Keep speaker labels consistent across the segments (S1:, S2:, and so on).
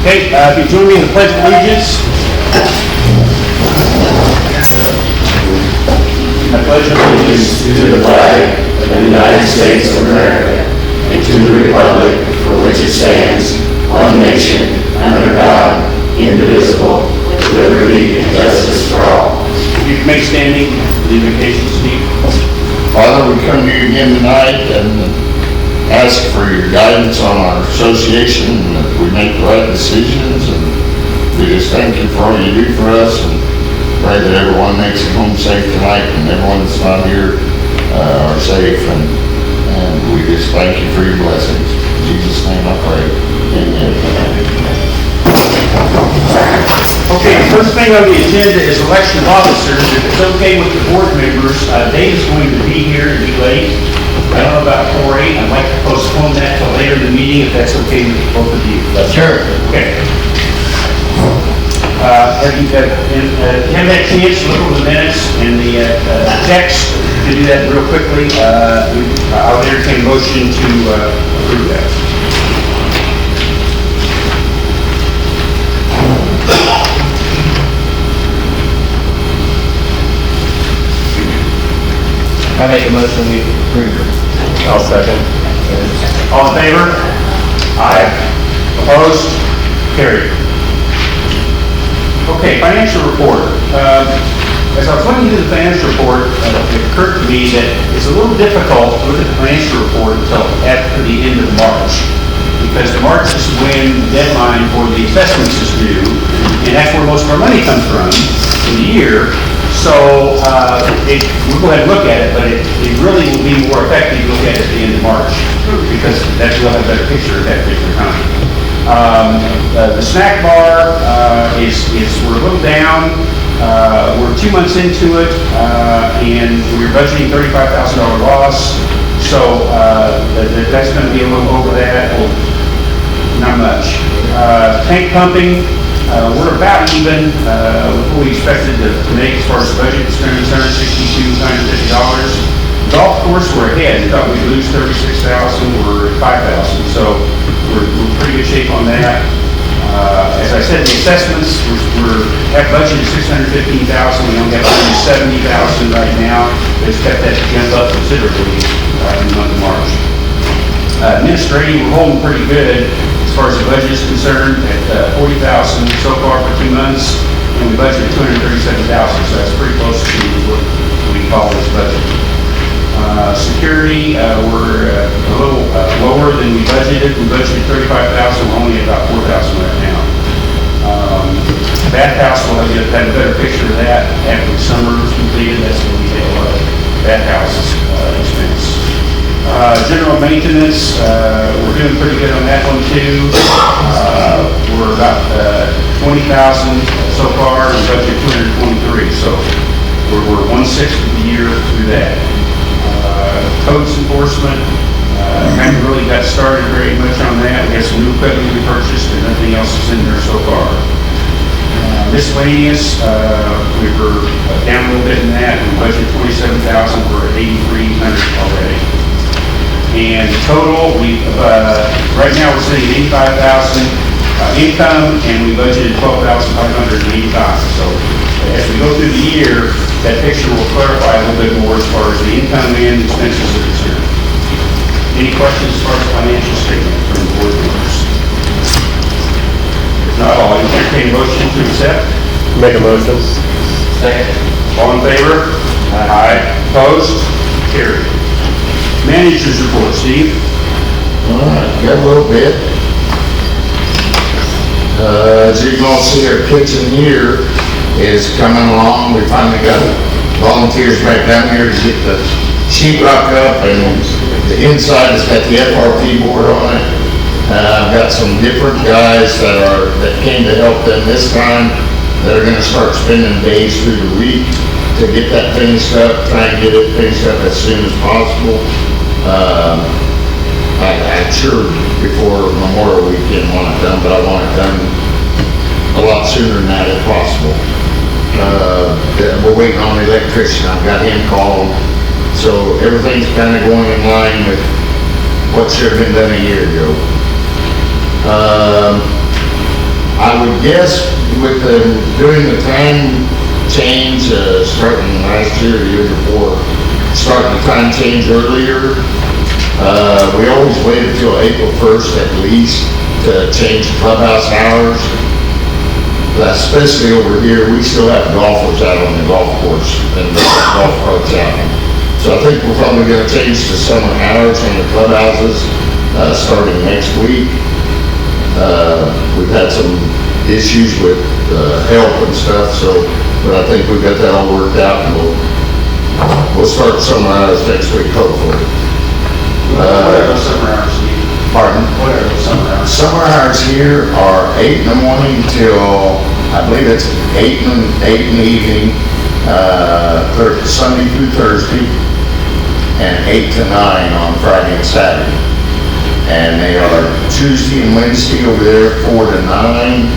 S1: Okay, if you join me in the Pledge of Allegiance. I pledge allegiance
S2: to the flag of the United States of America and to the republic for which it stands, one nation, under God, indivisible, with liberty and justice for all.
S1: If you may standing for the invocation, Steve.
S3: Father, we come to you again tonight and ask for your guidance on our association, and that we make the right decisions, and we just thank you for all you do for us, and pray that everyone makes it home safe tonight, and everyone that's not here are safe, and we just thank you for your blessings. In Jesus' name I pray. Amen.
S1: Okay, the first thing on the agenda is election of officers. If it's okay with the board members, Dave is going to be here and be late. I don't know about 4-8. I'd like to postpone that till later in the meeting, if that's okay with both of you.
S3: Sure.
S1: Okay. Have you have that chance to look over the minutes and the text? To do that real quickly, I'll entertain a motion to approve that.
S4: I make a motion we approve.
S2: I'll second.
S1: All in favor? Aye. Opposed? Carried. Okay, financial report. As I was looking through the financial report, it occurred to me that it's a little difficult to look at the financial report until after the end of March, because March is when the deadline for the assessments is due, and that's where most of our money comes from in the year. So we'll go ahead and look at it, but it really will be more effective to look at it at the end of March, because that we'll have a better picture at that particular time. The snack bar we're a little down. We're 2 months into it, and we're budgeting $35,000 loss. So that's going to be a little over that, or not much. Tank pumping, we're about even with what we expected to make as far as the budget. It's going to be $162,950. Golf course, we're ahead. We thought we'd lose $36,000. We're at $5,000. So we're pretty good shape on that. As I said, the assessments, we have budgeted $615,000. We only have $170,000 right now. We expect that to jump up considerably in the month of March. Administrating, we're holding pretty good as far as the budget is concerned at $40,000 so far for 2 months, and we budgeted $237,000. So that's pretty close to what we call this budget. Security, we're a little lower than we budgeted. We budgeted $35,000. We're only at about $4,000 right now. Bathhouse, we'll have a better picture of that after the summer is completed. That's when we get a lot of bathhouse expense. General maintenance, we're doing pretty good on that one too. We're about $20,000 so far, and budget $223. So we're 1/6 of the year through that. Codes enforcement, haven't really got started very much on that. We have some new equipment we purchased, and nothing else is in there so far. Miscellaneous, we were down a little bit in that. We budgeted $27,000. We're at $8,300 already. And total, right now we're sitting at $85,000 income, and we budgeted $12,585. So as we go through the year, that picture will clarify a little bit more as far as the income and expenses are concerned. Any questions as far as the financial statement from the board members? If not, I'll entertain a motion to accept.
S2: Make a motion.
S4: Second.
S1: All in favor? Aye. Opposed? Carried. Managers report, Steve.
S3: All right, got a little bit. As you can all see, our kitchen here is coming along. We finally got volunteers back down here to get the sheetrock up, and the inside has got the FRP board on it. I've got some different guys that came to help them this time that are going to start spending days through the week to get that finished up, try and get it finished up as soon as possible. I'm sure before Memorial Weekend want it done, but I want it done a lot sooner than that if possible. We're waiting on the electrician. I've got him called. So everything's kind of going in line with what should have been done a year ago. I would guess with them doing the time change, starting last year, the year before, starting the time change earlier, we always waited till April 1st at least to change clubhouse hours. Especially over here, we still have golfers out on the golf course and the golf carts out. So I think we're probably gonna change the summer hours on the clubhouses, starting next week. We've had some issues with, help and stuff, so, but I think we've got that all worked out, and we'll start summer hours next week, hopefully.
S1: What are those summer hours, Steve?
S3: Pardon?
S1: What are those summer hours?
S3: Summer hours here are 8 in the morning till, I believe it's 8 in the evening, Sunday through Thursday, and 8 to 9 on Friday and Saturday. And they are Tuesday and Wednesday over there, 4 to 9,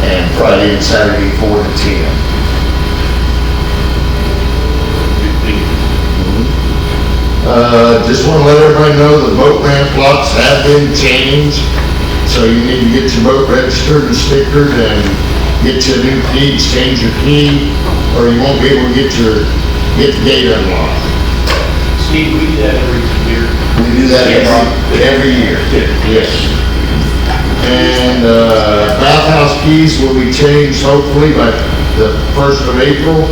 S3: and Friday and Saturday, 4 to 10. Just want to let everybody know the boat ramp locks have been changed, so you need to get your boat registered and stickered and get your new key, change your key, or you won't be able to get the gate unlocked.
S1: Steve, we do that every year.
S3: We do that every year. Yes. And, bathhouse keys will be changed hopefully by the 1st of April.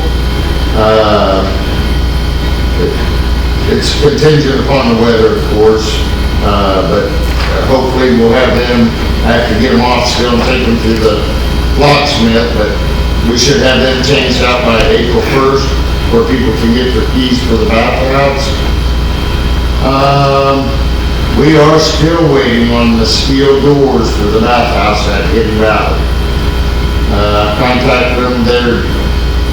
S3: It's contingent upon the weather, of course, but hopefully we'll have them, I have to get them off still and take them to the locksmith, but we should have them changed out by April 1st, where people can get their keys for the bathhouse. We are still waiting on the steel doors for the bathhouse at Hidden Valley. Contacted them,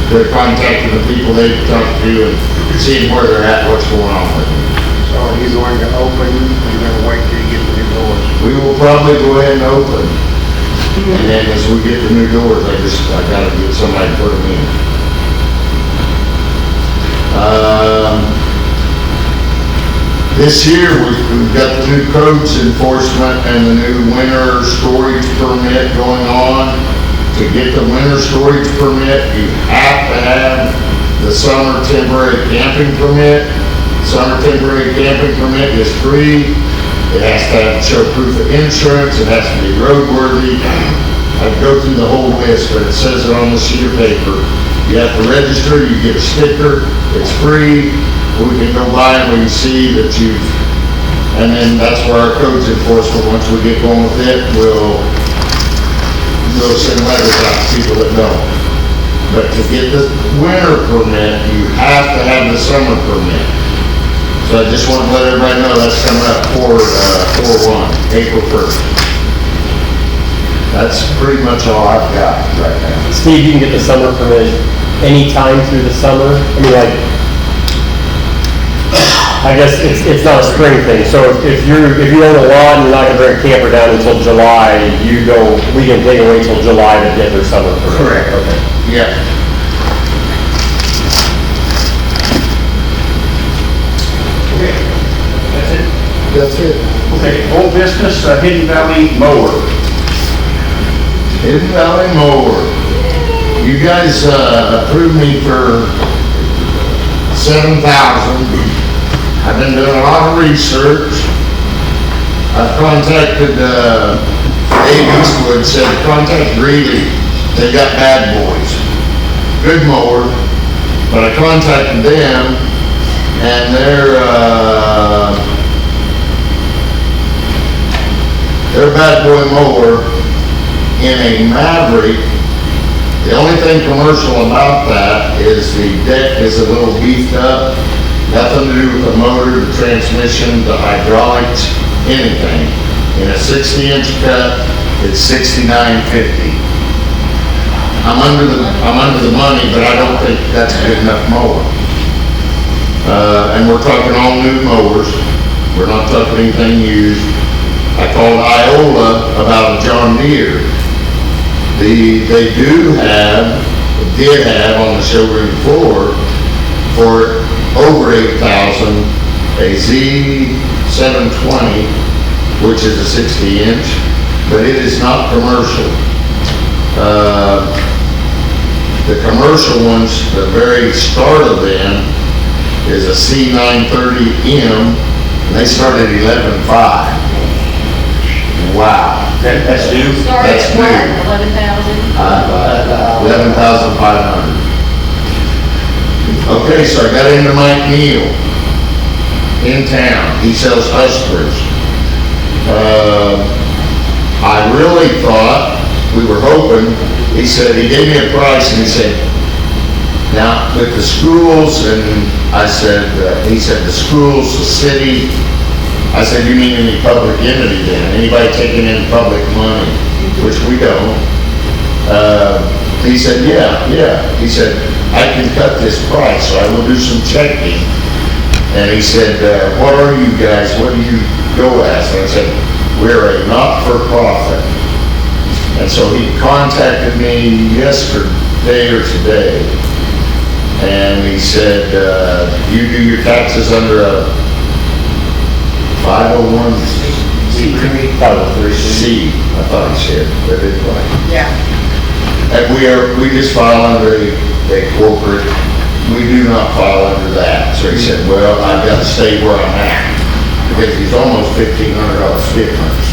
S3: they're contacting the people they've talked to and seeing where they're at, what's going on with them.
S5: So he's going to open, you're gonna wait till you get the new doors.
S3: We will probably go ahead and open. And then as we get the new doors, I gotta get somebody to put them in. This year, we've got the new codes enforcement and the new winter storage permit going on. To get the winter storage permit, you have to have the summer temporary camping permit. Summer temporary camping permit is free. It has to show proof of insurance. It has to be roadworthy. I'd go through the whole list, but it says it on the sheet of paper. You have to register, you get a sticker, it's free. We can go by and we can see that and then that's where our codes enforcement, once we get going with it, we'll send letters out to people that don't. But to get the winter permit, you have to have the summer permit. So I just want to let everybody know that's coming up 4/1, April 1st. That's pretty much all I've got right now.
S6: Steve, you can get the summer permit anytime through the summer. I mean, like, I guess it's not a spring thing. So if you own a lot and you're not gonna bring a camper down until July, we can take away till July to get their summer permit.
S3: Correct.
S6: Okay.
S3: Yeah.
S1: Okay, that's it.
S3: That's it.
S1: Okay, old business, Hidden Valley mower.
S3: Hidden Valley Mower. You guys, approved me for $7,000. I've been doing a lot of research. I've contacted, Dave Eastwood, said contact Greeley. They got Bad Boys. Good mower. But I contacted them and their Bad Boy mower in a Maverick. The only thing commercial about that is the deck is a little beefed up. Nothing to do with the motor, the transmission, the hydraulics, anything. In a 60-inch cut, it's $69.50. I'm under the money, but I don't think that's a good enough mower. And we're talking all new mowers. We're not talking anything used. I called Iola about a John Deere. They did have on the showroom floor for over $8,000, a Z720, which is a 60-inch, but it is not commercial. The commercial ones, the very start of them is a C930M, and they start at 11.5. Wow.
S1: That's due.
S7: Started
S3: That's
S7: at what,
S3: new.
S7: 11,000?
S3: 11,500. Okay, so I got into Mike Neal in town. He sells Hustlers. I really thought, we were hoping, he said, he gave me a price and he said, now with the schools, and I said, he said the schools, the city, I said, you mean any public entity then? Anybody taking in public money, which we don't. He said, yeah. He said, I can cut this price, so I will do some checking. And he said, what are you guys? What do you go as? And I said, we're a not-for-profit. And so he contacted me yesterday or today. And he said, you do your taxes under a 501c. I thought he said, but it's right.
S7: Yeah.
S3: And we just file under a corporate, we do not file under that. So he said, well, I've got to stay where I'm at, because he's almost $1,500 difference.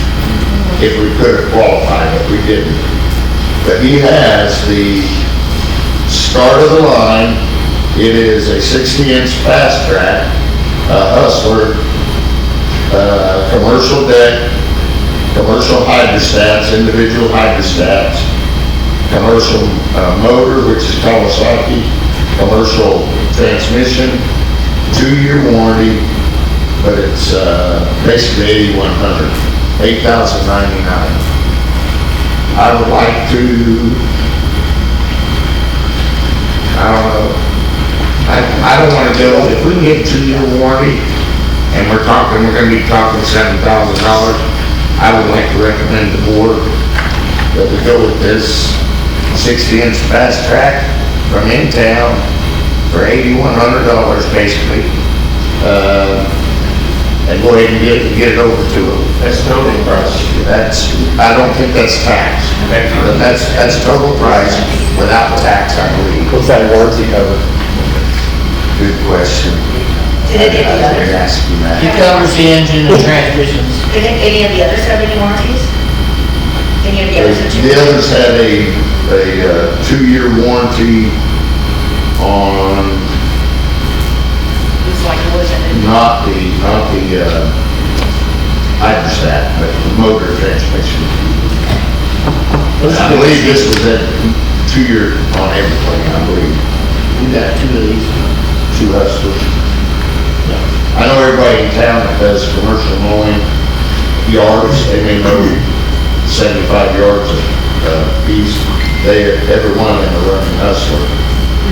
S3: If we could have qualified, but we didn't. But he has the start of the line. It is a 60-inch fast track, Hustler, commercial deck, commercial hydrostats, individual hydrostats, commercial motor, which is Kawasaki, commercial transmission, 2-year warranty, but it's basically $8,100, $8,099. I would like to, I don't know, I don't want to go, if we can get 2-year warranty, and we're gonna be talking $7,000, I would like to recommend the board that we go with this 60-inch fast track from in town for $8,100 basically, and go ahead and get it over to them.
S1: That's total price.
S3: I don't think that's tax. But that's total price without tax, I believe.
S6: What's that warranty cover?
S3: Good question.
S7: Did any of the
S3: I
S7: others,
S3: was asking
S4: It
S3: that.
S4: covers the engine and transmissions.
S7: did any of the others have any warranties? Any of the others? that you-
S3: The others had a 2-year warranty on
S7: It's like, what is it?
S3: not the hydrostat, but the motor transmission. I believe this was a 2-year on everything, I believe.
S4: We got 2 of these.
S3: 2 Hustlers. I know everybody in town that does commercial mowing yards, they may mow 75 yards a piece. Every one of them are running Hustler.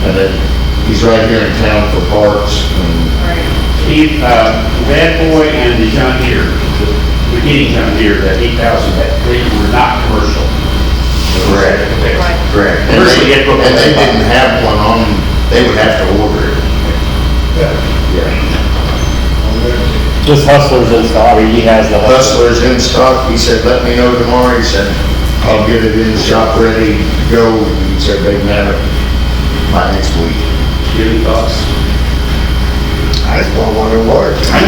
S3: And then he's right here in town for parts and
S1: Steve, Bad Boy and the John Deere, the beginning John Deere, that 8,000, they were not commercial.
S3: Correct. Correct. And
S1: Commercial,
S3: they
S1: you get what-
S3: didn't have one on, they would have to order it. Yeah.
S6: Just Hustlers in stock, I mean, he has the Hustlers.
S3: Hustler's in stock, he said, let me know tomorrow, he said, I'll get it in the shop ready to go, he said they can have it by next week.
S1: Any thoughts?
S5: I just don't want to work. I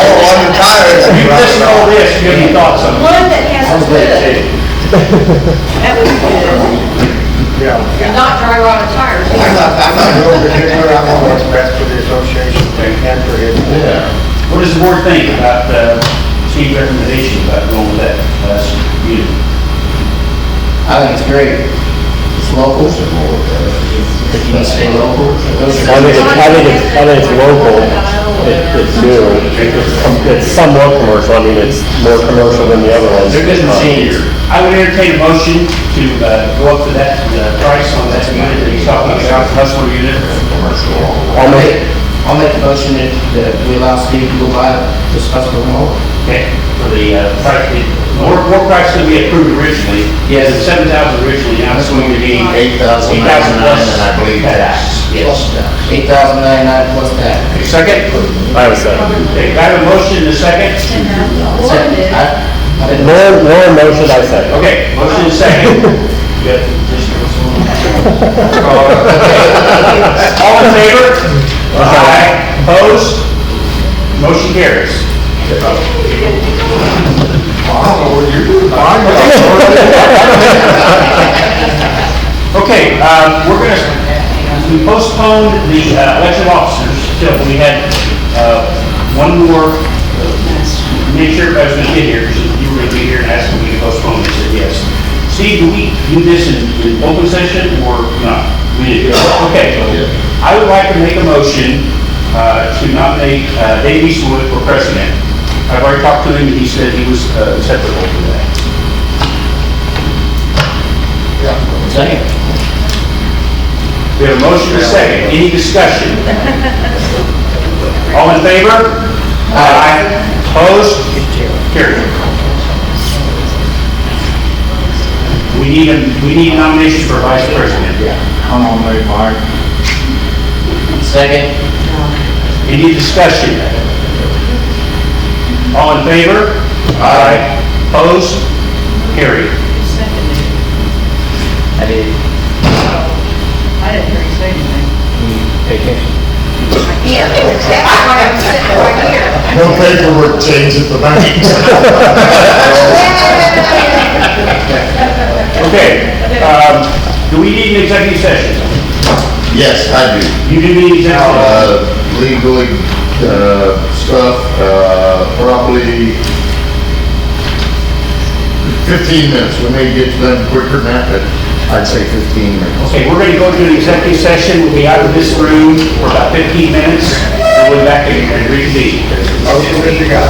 S5: don't want the tires.
S1: You listen to all this, you have any thoughts on it?
S7: One that has good, that would be good,
S5: Yeah.
S7: and not dry rotted tires.
S5: I'm not real particular, I want what's best for the association and for his.
S3: Yeah.
S1: What does the board think about Steve's recommendation about going with that unit?
S4: I think it's great. It's local. If you stay local.
S6: I think it's local, it's new, it's somewhat commercial, I mean, it's more commercial than the other ones.
S1: They're good machines. I would entertain a motion to go up to that price on that unit that he's talking about, the Hustler unit.
S4: I'll make a motion that we allow Steve to go buy this Hustler mower.
S1: Okay, for the price, more price than we approved originally.
S4: Yes.
S1: The 7,000 originally, now it's going to be
S3: 8,099, and I believe tax.
S1: Yes.
S4: $8,099 plus tax.
S1: Second?
S6: I have a second.
S1: Okay, I have a motion and a second.
S7: One is,
S6: Lauren motion, I second.
S1: Okay, motion is second. Good. All in favor? Aye. Opposed? Motion carries. Okay, we postponed the election of officers till we had one more, make sure everybody was going to get here, because you were going to be here and asked me to postpone, I said yes. Steve, do we do this in open session or not? We did. Okay, I would like to make a motion to nominate Dave Eastwood for president. I've already talked to him, and he said he was acceptable to that.
S4: Second.
S1: We have a motion and a second. Any discussion? All in favor? Aye. Opposed? Carried. We need nominations for vice president.
S3: Come on, Mike.
S4: Second.
S1: Any discussion? All in favor? Aye. Opposed? Carried.
S4: I did.
S7: I didn't hear you say anything.
S4: Pay attention.
S7: Yeah, that's why I'm sitting right here.
S3: No paperwork change at the bank.
S1: Okay, do we need an executive session?
S3: Yes, I do.
S1: You do need executive session.
S3: Legally, stuff, probably 15 minutes. We may get to them quicker than that, but I'd say 15 minutes.
S1: Okay, we're going to go into an executive session. We'll be out of this room for about 15 minutes. We'll be back and reconvene.
S5: Motion is God.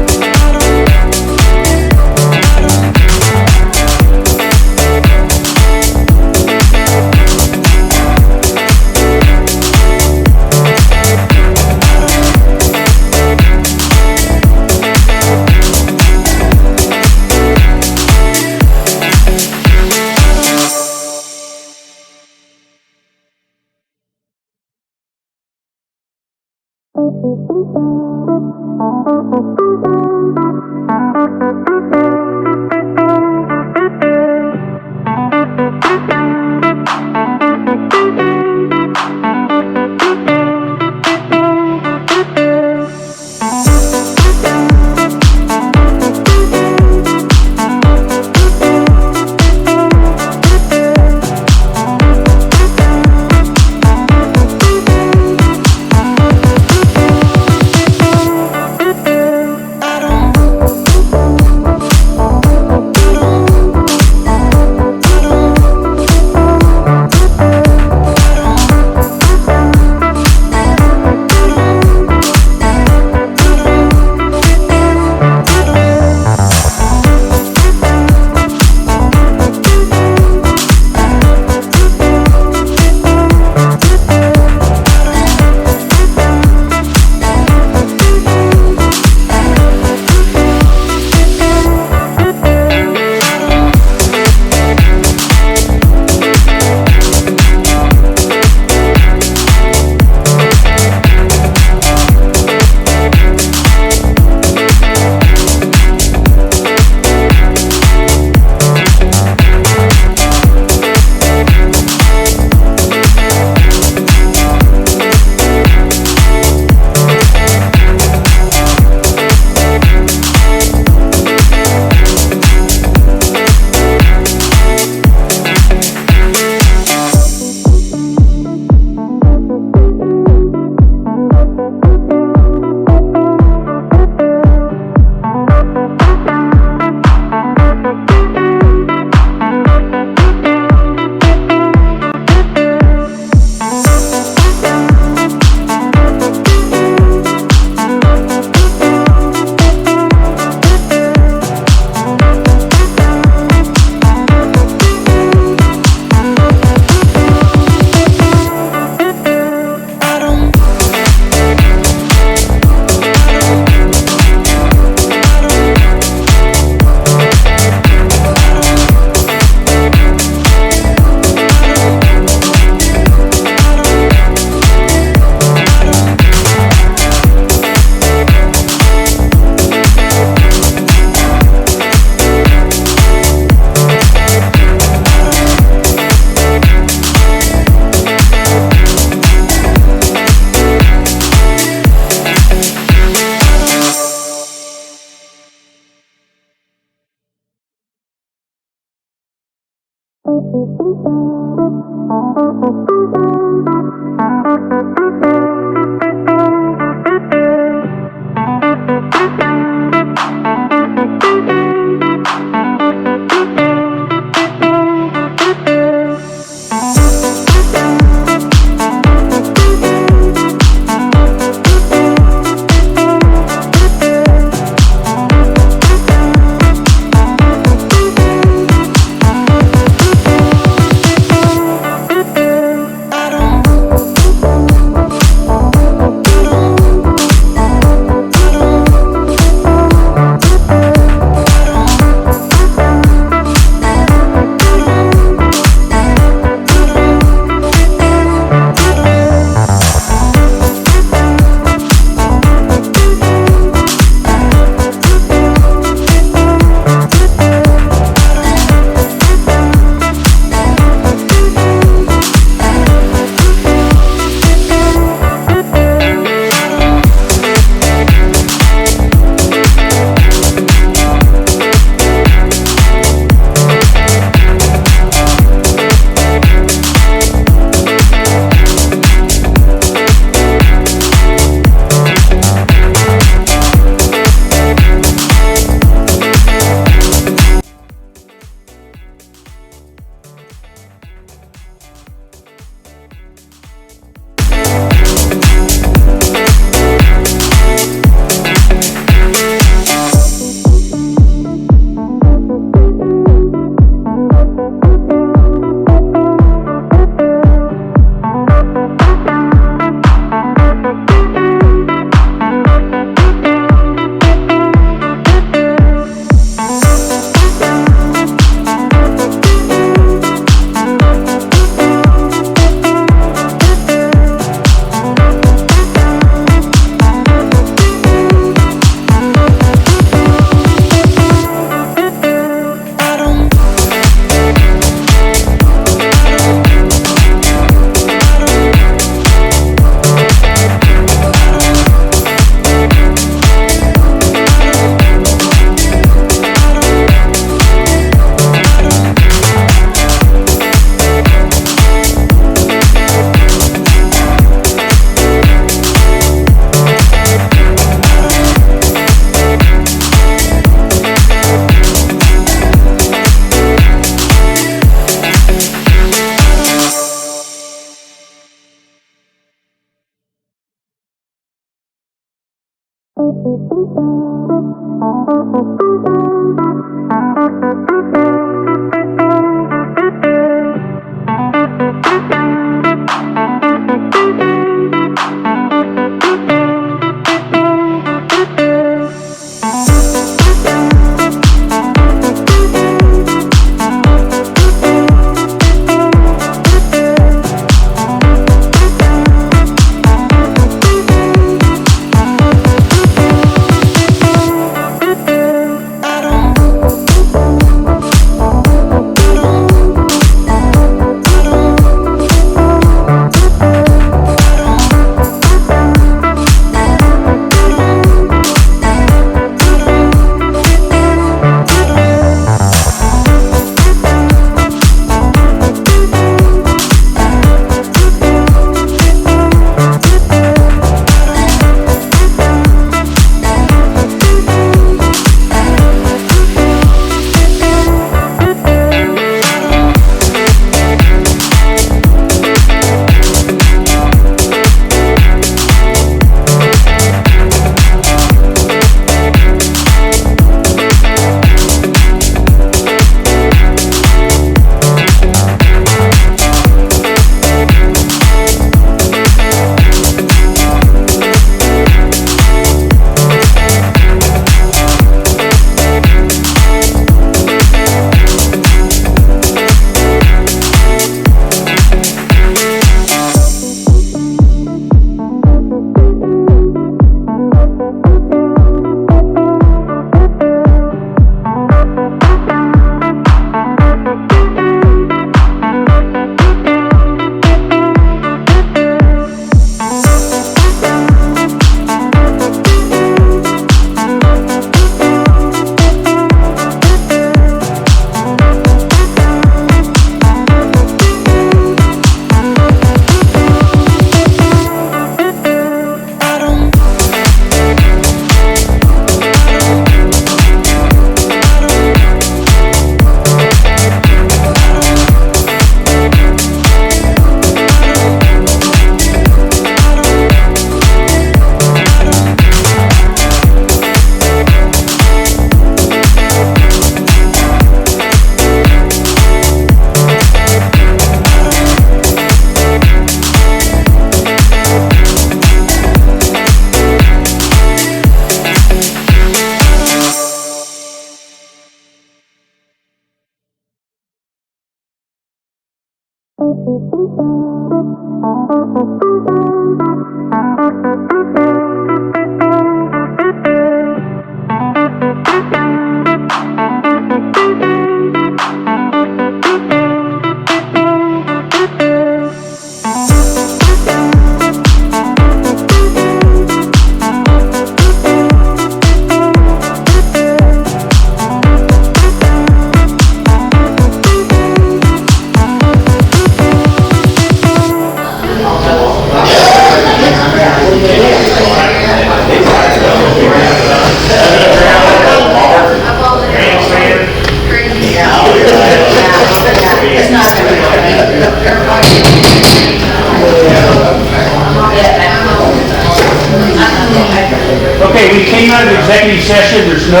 S1: Okay, we came out of executive session, there's no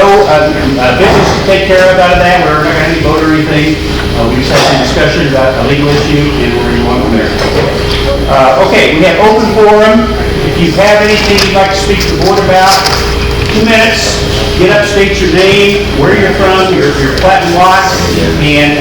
S1: business to take care of out of that, we're not going to vote or anything. We just had some discussion about a legal issue and we're going to go on from there. Okay, we have open forum. If you have anything you'd like to speak to the board about, 2 minutes, get up, state your name, where you're from, your plat and lot, and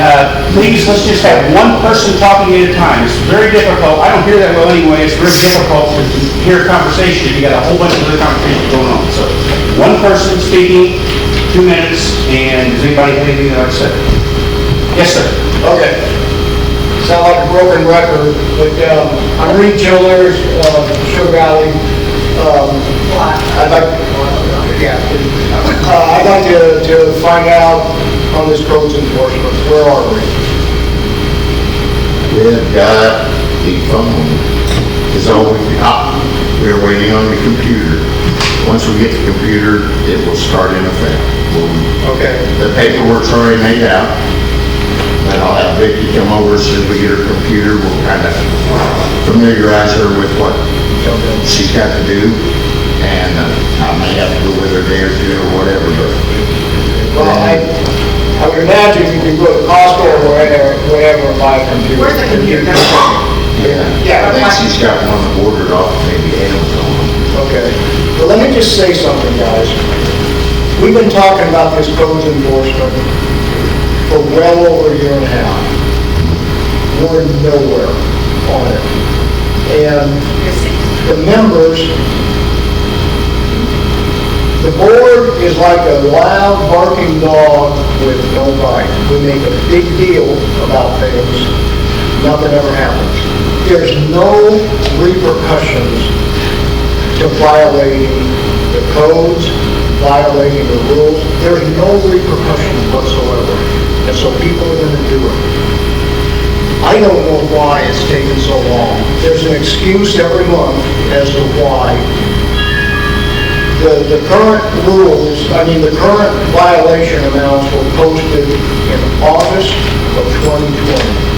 S1: please, let's just have one person talking at a time. It's very difficult, I don't hear that well anyway, it's very difficult to hear a conversation if you got a whole bunch of other conversations going on. So, one person speaking, 2 minutes, and does anybody have anything they'd like to say? Yes, sir.
S5: Okay. Sound like a broken record, but I'm Reed Childers, Sugar Valley. I'd like to find out on this codes enforcement. Where are we?
S3: We've got the phone is over the top. We're waiting on the computer. Once we get the computer, it will start in effect.
S5: Okay.
S3: The paperwork's already made out. And I'll have Vicki come over as soon as we get her computer. We'll kind of familiarize her with what she's got to do. and I may have to go with her there too or whatever, but.
S5: Well, I would imagine you can go to Costco or wherever and buy a computer.
S7: Where's the computer?
S3: Yeah, I think she's got one ordered off maybe Amazon.
S5: Okay. Well, let me just say something, guys. We've been talking about this codes enforcement for well over a year and a half. We're nowhere on it. And the members, the board is like a loud barking dog with no bite. We make a big deal about things, nothing ever happens. There's no repercussions to violating the codes, violating the rules. There's no repercussions whatsoever. And so people are gonna do it. I don't know why it's taken so long. There's an excuse every month as to why. The current rules, the current violation amounts were posted in August of 2020.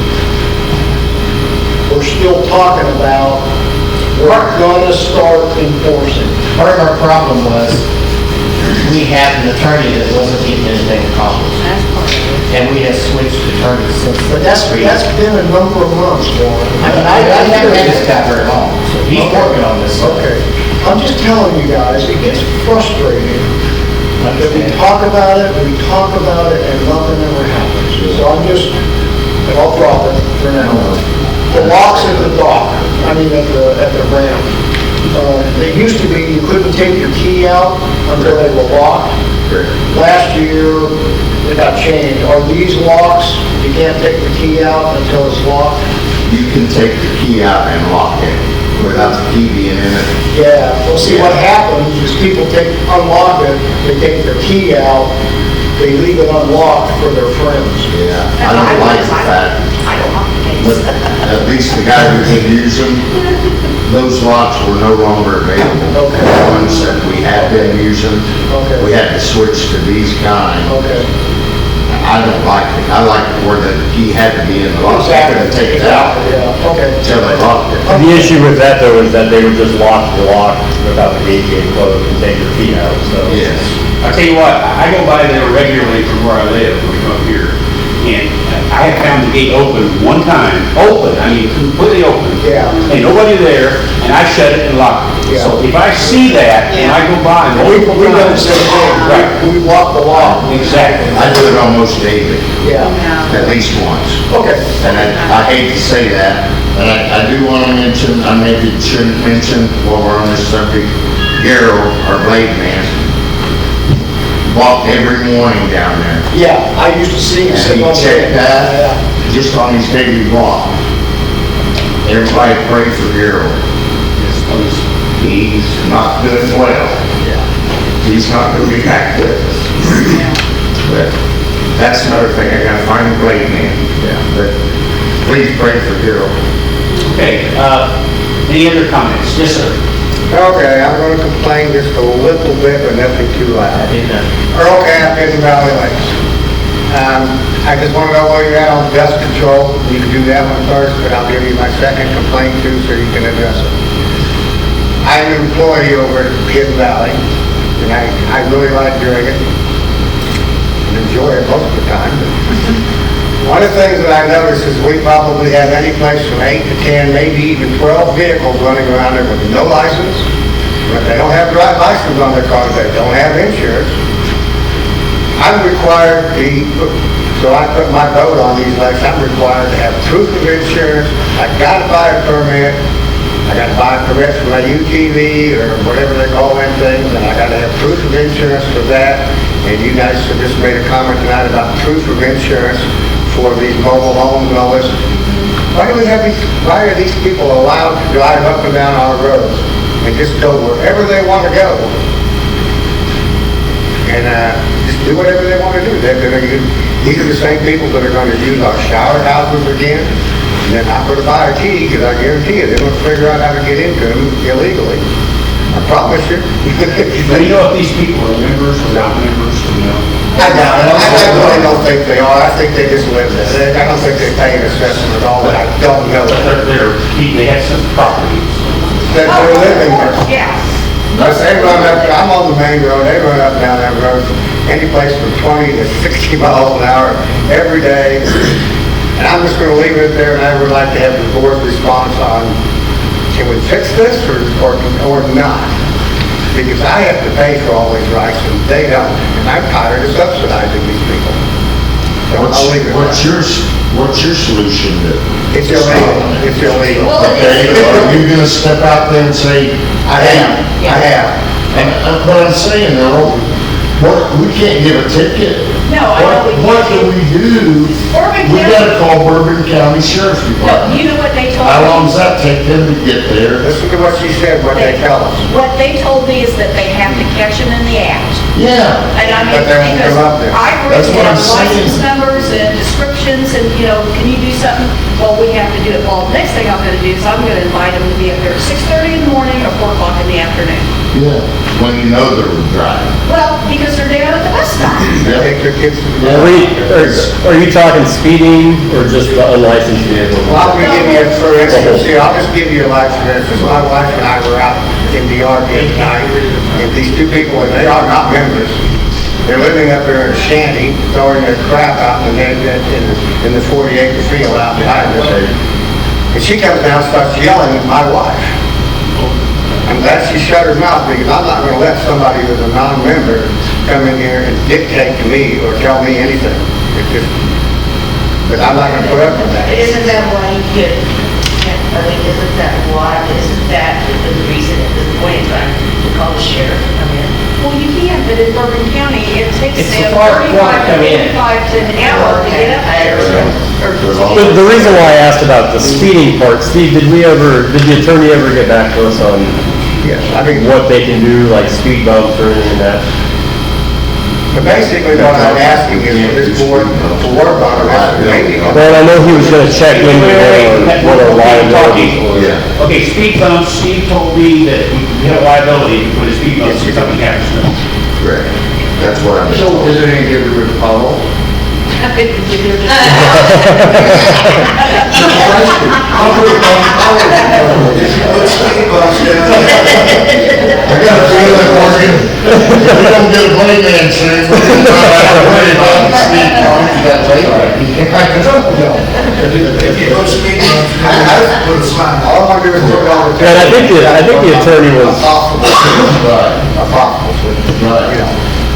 S5: We're still talking about, we're gonna start enforcing.
S4: Part of our problem was, we had an attorney that wasn't getting anything accomplished,
S7: That's part of it.
S4: and we have switched attorneys since.
S5: But that's been a number of months, Warren.
S4: I haven't had this guy very long, so he's working on this.
S5: Okay, I'm just telling you guys, it gets frustrating that we talk about it, and nothing ever happens. So and I'll drop it for now. The locks at the dock, at the ramp. They used to be, you couldn't take your key out until they were locked. Last year, it got changed. Are these locks, you can't take the key out until it's locked?
S3: You can take the key out and lock it without the key being in it.
S5: Yeah, well, see, what happens is people unlock it, they take their key out, they leave it unlocked for their friends.
S3: Yeah, I don't like the fact,
S7: I don't want
S3: but at least the guy who could use them, those locks were no longer available.
S5: Okay.
S3: The ones that we had been using,
S5: Okay.
S3: we had to switch to these kind.
S5: Okay.
S3: I don't like it. I like where the key had to be in the lock. I couldn't take it out
S5: Yeah, okay.
S3: until they locked it.
S6: The issue with that though is that they would just lock the lock without the gate being closed and take their key out, so.
S3: Yes.
S1: I'll tell you what, I go by there regularly from where I live, when we come up here, and I have found the gate open one time, completely open.
S5: Yeah.
S1: And nobody there, and I shut it and locked it. So if I see that, and I go by multiple
S5: We done the
S1: times.
S5: same thing.
S1: Right,
S5: We lock the lock.
S1: exactly.
S3: I do it almost daily,
S5: Yeah.
S3: at least once.
S5: Okay.
S3: And I hate to say that, but I do want to mention, I maybe shouldn't mention while we're on this subject, Gerald, our blade man, walked every morning down there.
S5: Yeah, I used to see him
S3: And
S5: sitting
S3: he
S5: on
S3: checked that,
S5: Yeah.
S3: just on his daily walk. Everybody pray for Gerald. He's not doing well. He's not going to be back with us. But that's another thing, I gotta find a blade man. But please pray for Gerald.
S1: Okay, any other comments? Yes, sir.
S8: Okay, I'm gonna complain just a little bit, but nothing too loud. Earl Camp, Hidden Valley Lakes. I just wanna know where you're at on dust control. You can do that one first, but I'll give you my second complaint too, so you can address it. I'm an employee over at Hidden Valley, and I really like doing it, and enjoy it most of the time. One of the things that I noticed is we probably have any place from 8 to 10, maybe even 12 vehicles running around there with no license. But they don't have the right license on their cars, they don't have insurance. I'm required so I put my vote on these lights, I'm required to have proof of insurance. I gotta buy a permit. I gotta buy a permit for my UTV or whatever they call them things, and I gotta have proof of insurance for that. And you guys have just made a comment tonight about proof of insurance for these mobile homes and all this. Why are these people allowed to drive up and down our roads and just go wherever they want to go? And just do whatever they want to do. These are the same people that are going to use our shower houses again. And they're not going to buy a key, because I guarantee you, they're going to figure out how to get into them illegally. I promise you.
S1: Do you know if these people are members or not members, or no?
S8: I doubt it. I really don't think they are. I think they just live there. I don't think they pay an assessment at all, but I don't know.
S1: They have some properties.
S8: That they're living there.
S7: Yeah.
S8: Unless they run up, I'm on the main road, they run up and down that road, any place from 20 to 60 miles an hour every day. And I'm just gonna leave it there, and I would like to have the board's response on, can we fix this or not? Because I have to pay for all these rights and they don't, and I'm tired of subsidizing these people. So I'll leave it
S3: What's
S8: there.
S3: what's your solution to?
S8: It's illegal, it's illegal.
S3: Okay, are you gonna step out there and say,
S8: I have.
S3: but I'm saying though, we can't give a ticket.
S7: No, I know we
S3: What
S7: can't.
S3: do we do?
S7: Bourbon
S3: We
S7: County-
S3: gotta call Bourbon County Sheriff's
S7: No,
S3: Department.
S7: you know what they told me?
S3: How long does that take them to get there?
S8: Listen to what she said, what they tell us.
S7: What they told me is that they have to catch them in the act.
S3: Yeah.
S7: And I mean,
S8: But they won't
S7: because
S8: come up there.
S7: I've
S3: That's
S7: written
S3: what I'm
S7: down license
S3: saying.
S7: numbers and descriptions and, you know, can you do something? Well, we have to do it. Well, next thing I'm gonna do is I'm gonna invite them to be up there at 6:30 in the morning or 4 o'clock in the afternoon.
S3: Yeah. When you know they're driving.
S7: Well, because they're down at the bus stop.
S8: They take their kids to the...
S6: Are you talking speeding or just the unlicensed vehicle?
S8: Well, I'm gonna give you, for instance, here, I'll just give you a life instance. My wife and I were out in the yard the other night, and these two people, and they are not members, they're living up there in a shanty, throwing their crap out in the 40-acre field out behind us. And she comes down and starts yelling at my wife. I'm glad she shut her mouth, because I'm not gonna let somebody who's a non-member come in here and dictate to me or tell me anything. It's just, but I'm not gonna put up with that.
S9: Isn't that why you could, I mean, isn't that the reason at this point in time to call the sheriff to come in?
S7: Well, you can, but in Bourbon County, it takes
S4: It's
S7: them
S4: so far to
S7: 35
S4: come in.
S7: 45 to an hour to get up there.
S6: The reason why I asked about the speeding part, Steve, did the attorney ever get back to us on
S8: Yes, I mean,
S6: what they can do, like speed bumps or anything like that?
S8: but basically what I'm asking is for this board to work on it, maybe.
S6: Well, I know he was gonna check in with what our liability was.
S1: Okay, speed bumps, Steve told me that we have liability for the speed bumps if something happens to them.
S3: Correct. That's what I'm.
S8: So is it any good with Paulo?
S3: I got a feeling, Morgan, if we don't get a play man soon, we're gonna have to worry about the speed bumps. That's right.
S8: All I want to do is put it on the
S6: And I think the attorney was,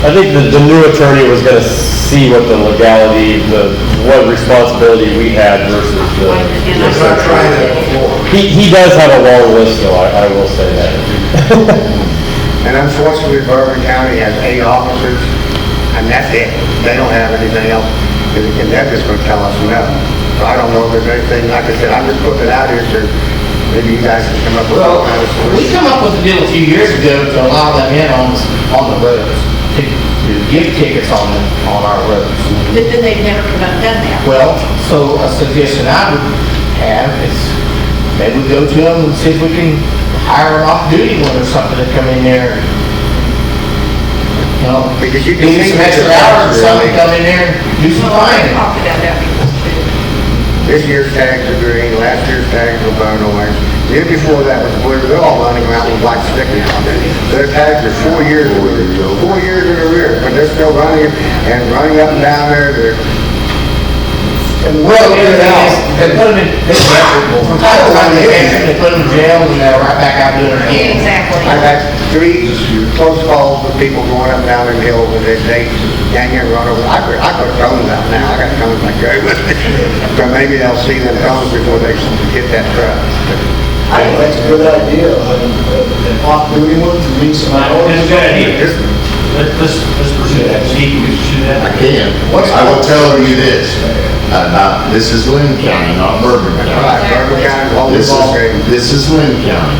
S6: I think the new attorney was gonna see what the legality, what responsibility we had versus the. He does have a long list though, I will say that.
S8: And unfortunately, Bourbon County has 8 officers, and that's it. They don't have anything else, and they're just gonna tell us no. So I don't know if there's anything, like I said, I'm just putting it out here, so maybe you guys can come up with some
S4: Well,
S8: kind of
S4: we
S8: solution.
S4: come up with a deal a few years ago to allow them in on the roads, to give tickets on our roads.
S7: But then they've never come up and done that.
S4: Well, so a suggestion I would have is maybe we go to them and see if we can hire an off-duty one or something to come in there. You know,
S8: Because you can
S4: give
S8: see
S4: some extra
S8: that
S4: hours or
S8: they're
S4: something,
S8: really-
S4: come in there and do some
S7: Well, I
S4: finding.
S7: talked about that before too.
S8: This year's tags are green, last year's tags were burnt orange. The year before that was blue, they're all running around with white stickers on them. Their tags are 4 years in arrears, but they're still running up and down there, they're...
S4: Well, the other thing is, they put them in, from time to time, they put them in jail and they're right back out doing it again.
S7: Exactly.
S8: I've had 3 close calls with people going up and down the hill with their dates, dang near run over. I put cones out now, I got cones like Gary with me. So maybe they'll see them cones before they hit that truck.
S5: I think that's a good idea, and off-duty ones, and meet some hours.
S1: That's a good idea.
S8: Just-
S1: Let's pursue that. Steve, can we pursue that?
S3: I can. I will tell you this, this is Lynn County, not Bourbon County.
S8: Right, Bourbon County's whole ball game.
S3: This is Lynn County.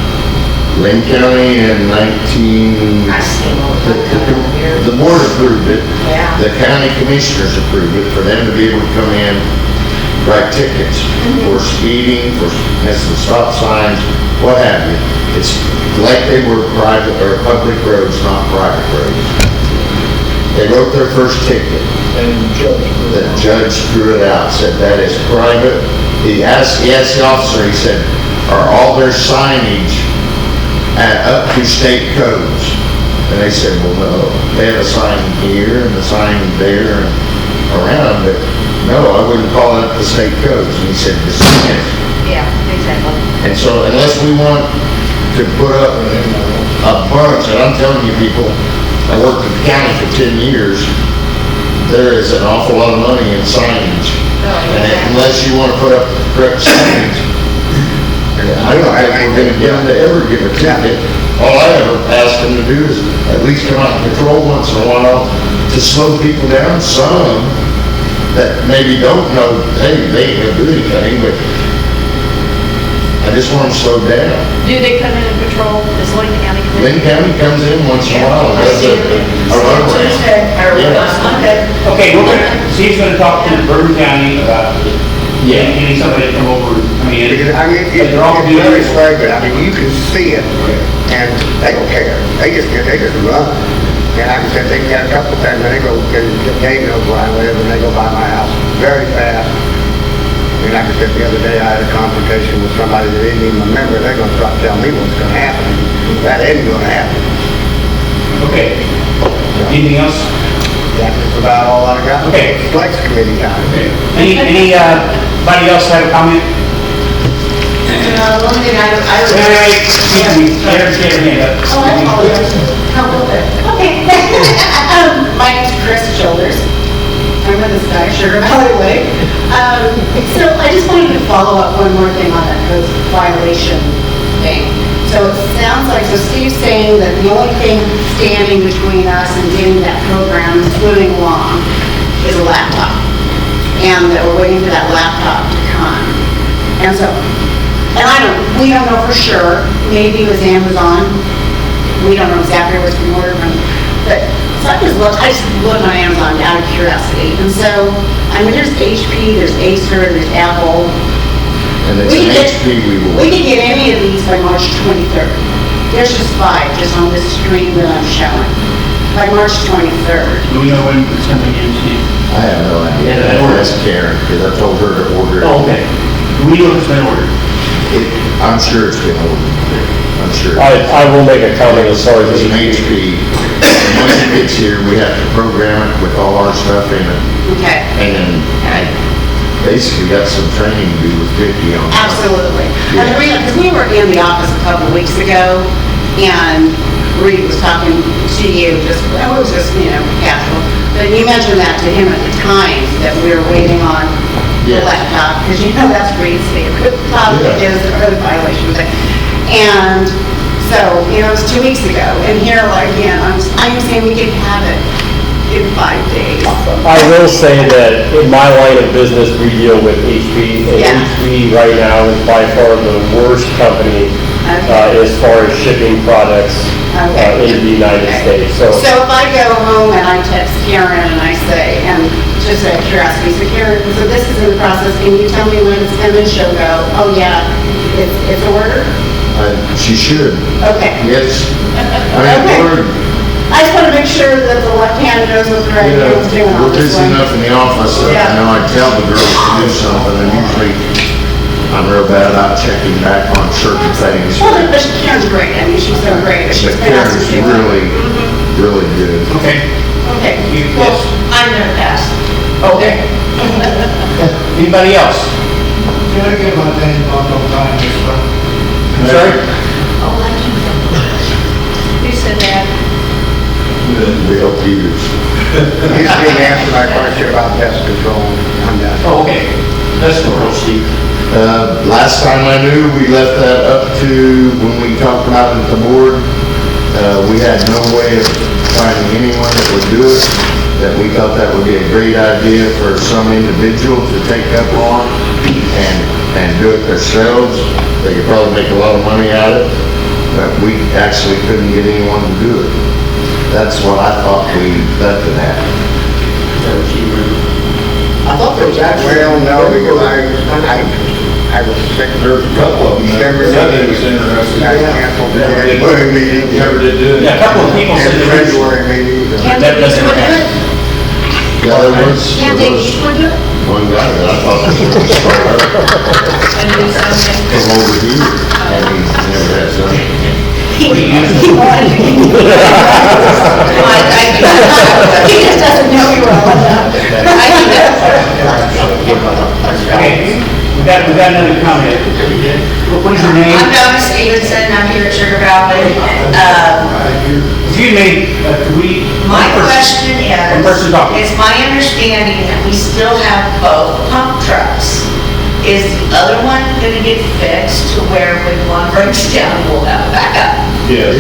S3: Lynn County in
S9: I see them all the time down here.
S3: the board approved it.
S9: Yeah.
S3: The county commissioners approved it for them to be able to come in, write tickets for speeding, for missing stop signs, what have you. It's like they were private or public roads, not private roads. They wrote their first ticket.
S5: And judge.
S3: The judge threw it out, said that is private. He asked the officer, he said, are all their signage up to state codes. And they said, well, no, they have a sign here and a sign there and around, but no, I wouldn't call it up to state codes. And he said, dismiss.
S9: Yeah, exactly.
S3: And so unless we want to put up a bunch, and I'm telling you people, I worked at the county for 10 years, there is an awful lot of money in signage. And unless you want to put up the correct signage, I don't think we're gonna get them to ever give a ticket. All I ever ask them to do is at least come out and patrol once in a while to slow people down some that maybe don't know, hey, they ain't gonna do anything, but I just want them slowed down.
S7: Do they come in and patrol, does Lincoln County come in?
S3: Lynn County comes in once in a while and does a run around. Yeah.
S1: Okay, we're gonna, Steve's gonna talk to Bourbon County about getting somebody to come over and come in.
S8: Because, I mean,
S1: But they're all
S8: it's very
S1: beautiful.
S8: flagrant, I mean, you can see it, and they don't care, they just run. And like I said, they got a couple of times, when they go, Dave knows where I live, and they go by my house very fast. And like I said, the other day, I had a confrontation with somebody that didn't even remember, they're gonna start telling me what's gonna happen. That isn't gonna happen.
S1: Okay. Anything else?
S8: That's just about all I got.
S1: Okay.
S8: Flex committee time.
S1: Anybody else have a comment?
S9: One thing I
S1: Wait, excuse me, get her hand up.
S10: Oh, I apologize. Okay. My name's Chris Childers. I'm with the Sky Sugar Valley Way. So I just wanted to follow up one more thing on that code violation thing. So it sounds like, so Steve's saying that the only thing standing between us and getting that program moving along is a laptop. And that we're waiting for that laptop to come. And so, we don't know for sure, maybe it was Amazon, we don't know exactly what's been ordered from, but, so I just looked on Amazon out of curiosity, and so, I mean, there's HP, there's Acer, there's Apple.
S3: And it's
S10: We
S3: an
S10: could get-
S3: HP we will.
S10: We could get any of these by March 23rd. There's just 5, just on this screen that I'm showing, by March 23rd.
S1: Do we know when it's coming in, Steve?
S3: I have no idea.
S1: Yeah,
S3: I asked Karen, because I told her to order it.
S1: Oh, okay. Do we know if it's been ordered?
S3: I'm sure it's been ordered. I'm sure.
S6: I will make a comment as far as
S3: It's
S6: the
S3: an HP. And once it gets here, we have to program it with all our stuff in it.
S10: Okay.
S3: And then I basically got some training to do with 50 on it.
S10: Absolutely. And the reason, because we were in the office a couple weeks ago, and Reed was talking to you, just, it was just, casual. But you mentioned that to him at the time, that we were waiting on the
S3: Yes.
S10: laptop, because that's Reed's favorite topic
S3: Yeah.
S10: is the code violation thing. And so, it was 2 weeks ago, and here, like, again, I'm saying we could have it in 5 days.
S6: I will say that in my line of business, we deal with HP, and
S10: Yeah.
S6: HP right now is by far the worst company
S10: Okay.
S6: as far as shipping products
S10: Okay.
S6: in the United States. So
S10: So if I go home and I text Karen and I say, and just out of curiosity, so Karen, so this is in the process, can you tell me when it's coming? She'll go, oh yeah, it's ordered?
S3: She should.
S10: Okay.
S3: Yes. I
S10: Okay.
S3: mean, we're,
S10: I just want to make sure that the left hand knows what the right hand's doing on
S3: we're
S10: this
S3: busy
S10: one.
S3: enough in the office that,
S10: Yeah.
S3: I tell the girls to do something, and usually I'm real bad about checking back on certain things.
S10: Well, but Karen's great, I mean, she's so great. She's
S3: But
S10: been out
S3: Karen's
S10: since day one.
S3: really good.
S1: Okay.
S10: Okay.
S1: Yes.
S9: I'm gonna pass.
S1: Okay. Anybody else?
S5: Can I get my name on the line this one?
S1: I'm sorry?
S7: Who said that?
S3: Bill Peters.
S8: You didn't answer my question about pest control. I'm done.
S1: Oh, okay. That's the rule, Steve.
S3: Last time I knew, we left that up to, when we talked about it at the board, we had no way of finding anyone that would do it, that we thought that would be a great idea for some individual to take up on and do it themselves. They could probably make a lot of money out of it, but we actually couldn't get anyone to do it. That's what I thought we left it at.
S5: I thought there was actually.
S8: Well, no, because I was sick.
S3: There's a couple of them.
S8: December.
S3: Said they was interested.
S8: I canceled the
S3: Never did.
S8: January meeting.
S3: Never did do it.
S1: Yeah, a couple of people said
S8: And the
S1: they were.
S8: February meeting.
S10: Can't
S1: That
S10: they each
S1: doesn't
S10: one do
S1: matter.
S10: it?
S3: Yeah, there was
S10: Can't they each one do it?
S3: one guy that I thought was going to start up
S9: And do something.
S3: from over here, and he never has done it.
S10: He wanted to keep it. He just doesn't know you well enough.
S1: Okay, we got another comment. What is your name?
S9: I'm Donna Stevenson, I'm here at Sugar Valley.
S1: Excuse me, could we?
S9: My
S1: one person-
S9: question
S1: One person
S9: is,
S1: talking.
S9: it's my understanding that we still have both pump trucks. Is the other one gonna get fixed to where when one breaks down, we'll have a backup?
S3: Yes.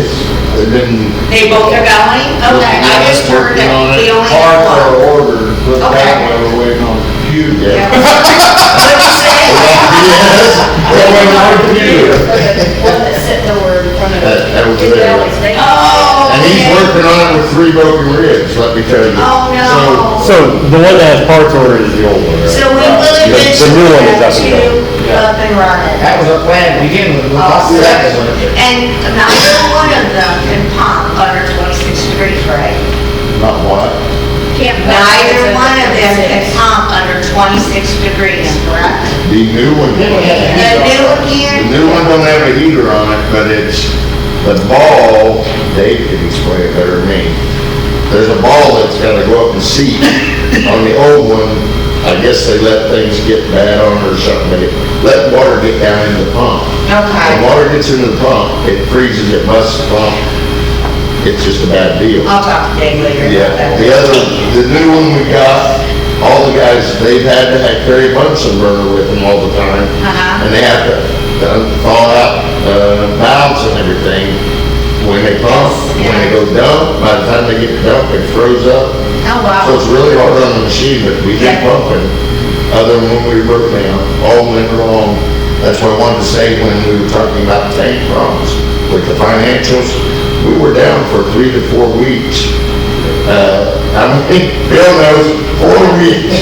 S3: They've been.
S9: They both are going? Okay, I just heard that we only have
S3: Parts are
S9: one.
S3: ordered, but that
S9: Okay.
S3: way we're waiting on a computer.
S9: Yeah. What'd you say?
S3: Yes, we're waiting on a computer.
S7: One that's sitting over in front of.
S3: That was
S7: Is
S3: there.
S7: that what's there?
S9: Oh,
S3: And he's
S9: okay.
S3: working on it with 3 broken ribs, let me tell you.
S9: Oh, no.
S6: So the one that has parts ordered is the old one, right?
S9: So we will
S6: The
S9: eventually
S6: new one is
S9: have
S6: up and going.
S9: two up and running.
S4: That was our plan to begin with, we lost the second one.
S9: And neither one of them can pump under 26 degrees, right?
S3: Not what?
S7: Can't.
S9: Neither one of them can pump under 26 degrees, correct?
S3: The new one.
S9: The new one
S3: The
S9: can?
S3: new one don't have a heater on it, but it's, the ball, Dave can explain it better than me. There's a ball that's gotta go up and seat. On the old one, I guess they let things get bad on it or something, they let water get down in the pump. When
S9: Okay.
S3: water gets into the pump, it freezes, it busts the pump. It's just a bad deal.
S9: I'll talk to Dave later.
S3: Yeah, the new one we got, all the guys, they've had to carry a Bunsen burner with them all the time.
S9: Uh-huh.
S3: And they have to thaw out, valves and everything when they pump. When they go dump, by the time they get to dump, it froze up.
S9: Oh,
S3: So
S9: wow.
S3: it's really hard on the machine, but we've been
S9: Yeah.
S3: pumping, other than when we broke down, all winter long. That's what I wanted to say when we were talking about tank problems with the financials. We were down for 3 to 4 weeks. I mean, Bill knows, 4 weeks.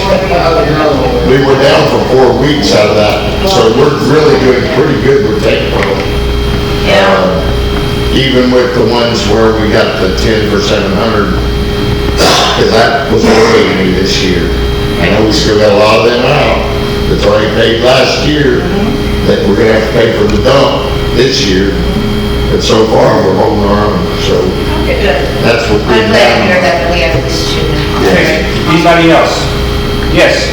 S3: We were down for 4 weeks out of that, so we're really doing pretty good with tank problems.
S9: Yeah.
S3: Even with the ones where we got the 10 for 700, because that was worrying me this year. I know we still got a lot of them out that's already paid last year, that we're gonna have to pay for the dump this year. But so far, we're holding our own, so
S9: Okay, good.
S3: that's what we're
S9: I'm glad to hear
S3: down.
S9: that we have these two.
S1: Okay, anybody else? Yes.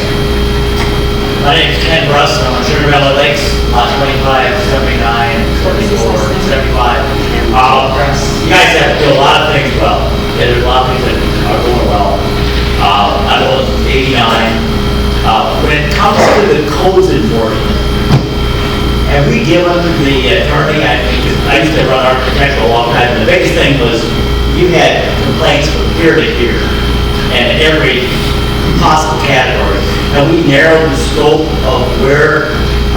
S11: My name's Ken Russ, I'm on Sugar Valley Lakes, lot 25, 79, 24, 75. You guys have to do a lot of things well. Yeah, there's a lot of things that are going well. I've owned since '89. When it comes to the codes enforcement, have we given the attorney, I used to run architectural a long time, and the biggest thing was you had complaints from here to here, and every possible category. Have we narrowed the scope of where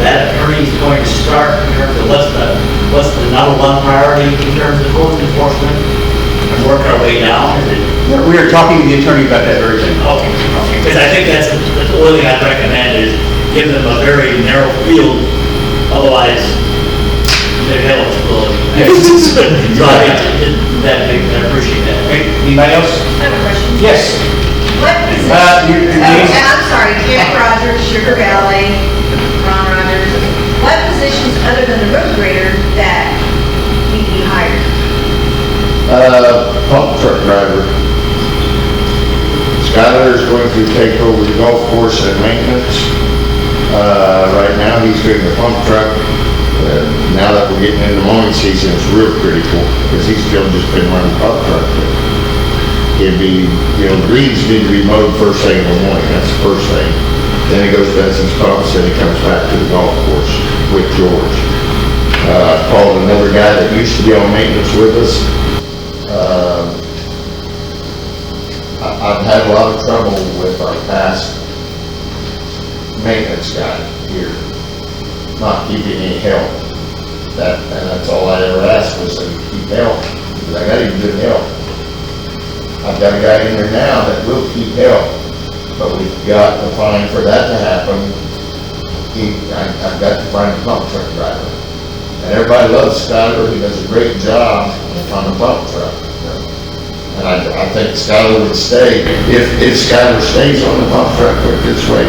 S11: that attorney is going to start in terms of what's the number one priority in terms of code enforcement? And work our way down? Is it,
S1: We are talking to the attorney about that very thing.
S11: okay, because I think that's the only thing I'd recommend is give them a very narrow field, otherwise they're held to So I think that, I appreciate that.
S1: Okay, anybody else?
S7: I have a question.
S1: Yes.
S7: What position?
S1: Your
S7: Oh,
S1: name?
S7: and I'm sorry, Kim Rogers, Sugar Valley, Ron Rogers. What positions other than the road grader that need to be hired?
S3: Pump truck driver. Skylar is going to take over the golf course and maintenance. Right now, he's doing the pump truck. Now that we're getting into mowing season, it's real critical, because he's still just been running pump truck. It'd be, the greens need to be mowed first thing in the morning, that's the first thing. Then he goes, does his pumps, then he comes back to the golf course with George. I called another guy that used to be on maintenance with us. I've had a lot of trouble with our past maintenance guy here, not keeping any help. And that's all I ever asked was that he keep help, because I got him good help. I've got a guy in there now that will keep help, but we've got to find, for that to happen, I've got to find a pump truck driver. And everybody loves Skylar, he does a great job on the pump truck. And I think Skylar would stay, if Skylar stays on the pump truck, put it this way,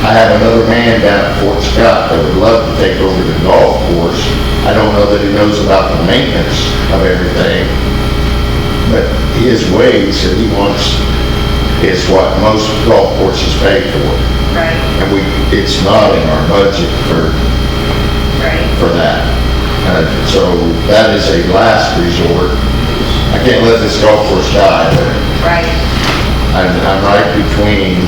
S3: I have another man down at Fort Scott that would love to take over the golf course. I don't know that he knows about the maintenance of everything, but his wage that he wants is what most golf courses pay for.
S9: Right,
S3: And it's not in our budget
S9: right.
S3: for that. So that is a last resort. I can't let this golf course die.
S9: Right.
S3: I'm right between,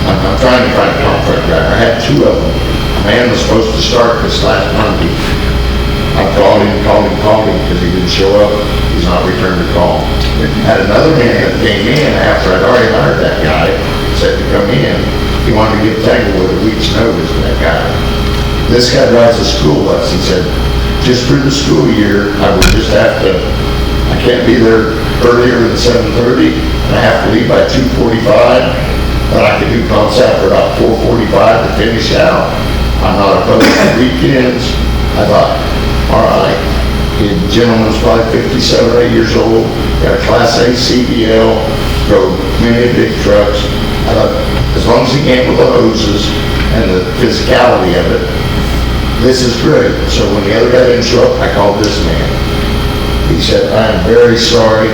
S3: I'm trying to find a contract driver. I had two of them. A man was supposed to start this last Monday. I called him because he didn't show up. He's not returned the call. Had another man that came in after I'd already hired that guy, said to come in. He wanted to get tangled with a week's notice with that guy. This guy drives a school bus. He said, just through the school year, I would just have to, I can't be there earlier than 7:30, and I have to leave by 2:45, but I can do pumps after about 4:45 to finish out. I'm not opposed to weekends. I thought, all right, the gentleman's probably 57 or 8 years old, got a Class A CDL, drove many big trucks. I thought, as long as he handled the hoses and the physicality of it, this is great. So when the other guy didn't show up, I called this man. He said, I am very sorry.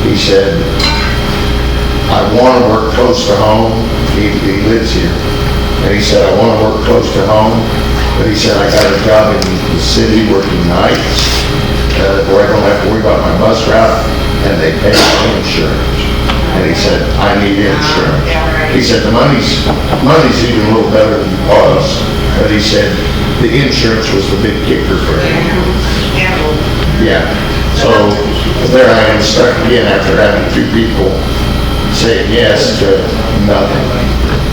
S3: He said, I want to work close to home. He lives here. And he said, I want to work close to home. But he said, I got a job in the city working nights, where I don't have to worry about my bus route, and they pay my insurance. And he said, I need insurance. He said, the money's even a little better than it was, but he said, the insurance was the big kicker for him. Yeah, so there I am stuck again after having two people saying yes to nothing.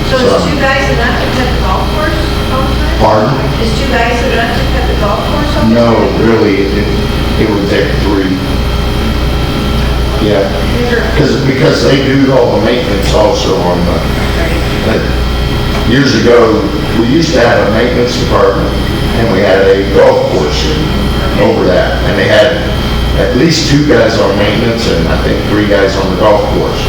S7: So is two guys enough to cut the golf course all the time?
S3: Pardon?
S7: Is two guys enough to cut the golf course all the time?
S3: No, really, it would take three. Yeah, because they do all the maintenance also on years ago, we used to have a maintenance department, and we had a golf course over that, and they had at least two guys on maintenance, and I think three guys on the golf course.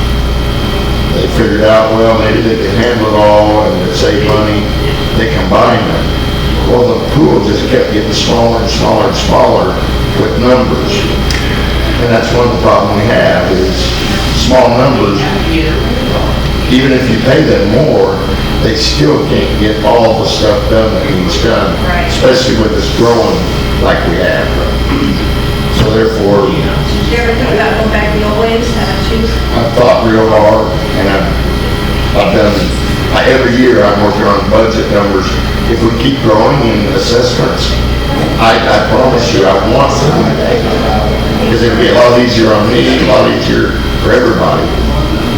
S3: They figured out, well, maybe they can handle it all, and it'd save money. They combined them. Well, the pool just kept getting smaller and smaller and smaller with numbers. And that's one of the problems we have is small numbers. Even if you pay them more, they still can't get all the stuff done that needs done, especially with us growing like we have. So therefore,
S7: Did you ever think about going back the old ways, haven't you?
S3: I've thought real hard, and I've done, every year I'm working on budget numbers. If we keep growing in assessments, I promise you, I want to. Because it'd be a lot easier on me, a lot easier for everybody.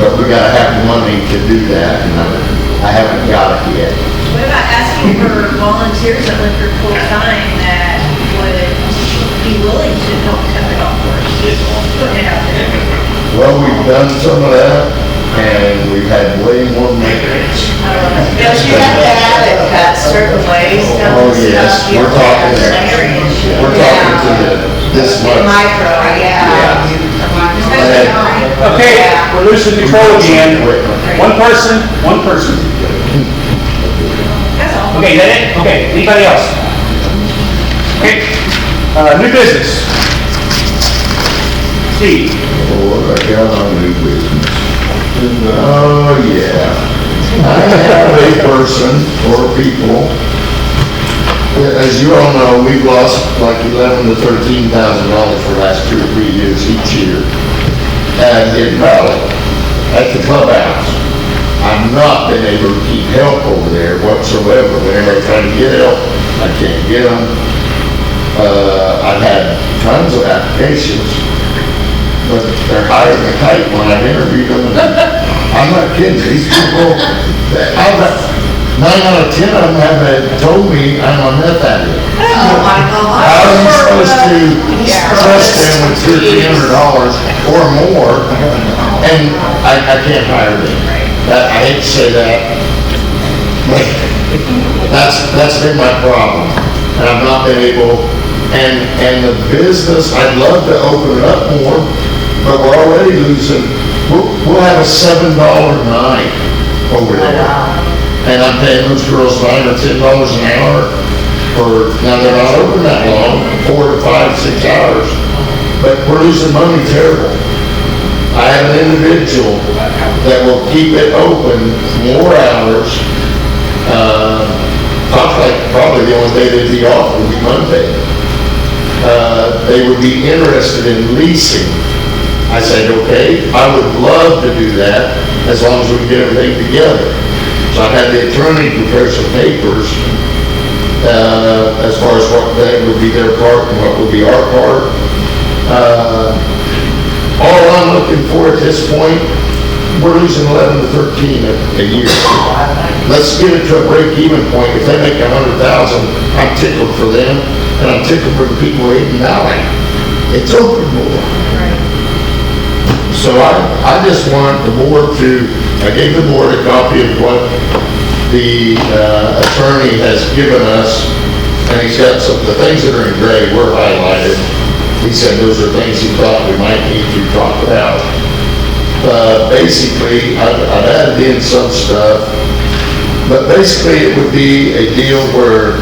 S3: But we gotta have the money to do that, and I haven't got it yet.
S7: What about asking for volunteers that live here full time that would be willing to help cut the golf course? Putting it out there.
S3: Well, we've done some of that, and we've had way more maintenance.
S9: Don't you have to have it cut certain ways?
S3: Oh, yes, we're talking to this much.
S9: Micro, yeah.
S1: Okay, we're losing control again. One person.
S7: That's all.
S1: Okay, is that it? Okay, anybody else? Okay, new business. Steve?
S3: Oh, I got on new business. Oh, yeah. I have a person or people. As you all know, we've lost like $11,000 to $13,000 for the last 2 or 3 years each year. And in Raleigh, at the clubhouse, I've not been able to keep help over there whatsoever. Whenever I try to get help, I can't get them. I've had tons of applications, but they're higher than a kite when I've interviewed them. I'm not kidding, these people, 9 out of 10 of them have told me I'm a meth addict.
S9: Oh, my God.
S3: How are you supposed to trust them with $1,300 or more, and I can't hire them? I hate to say that, but that's been my problem, and I've not been able, and the business, I'd love to open it up more, but we're already losing, we'll have a $7 night over there. and I'm paying those girls $9 or $10 an hour for, now they're not open that long, 4 to 5, 6 hours, but we're losing money terrible. I have an individual that will keep it open more hours. Probably the only day they'd be off would be Monday. They would be interested in leasing. I said, okay, I would love to do that as long as we can get everything together. So I had the attorney prepare some papers as far as what that would be their part and what would be our part. All I'm looking for at this point, we're losing 11 to 13 a year. Let's get it to a break-even point. If they make 100,000, I'm tickled for them, and I'm tickled for the people of Eden Valley. It's open more. So I just want the board to, I gave the board a copy of what the attorney has given us, and he's got the things that are in gray were highlighted. He said those are things he thought we might need to talk about. Basically, I've added in some stuff, but basically it would be a deal where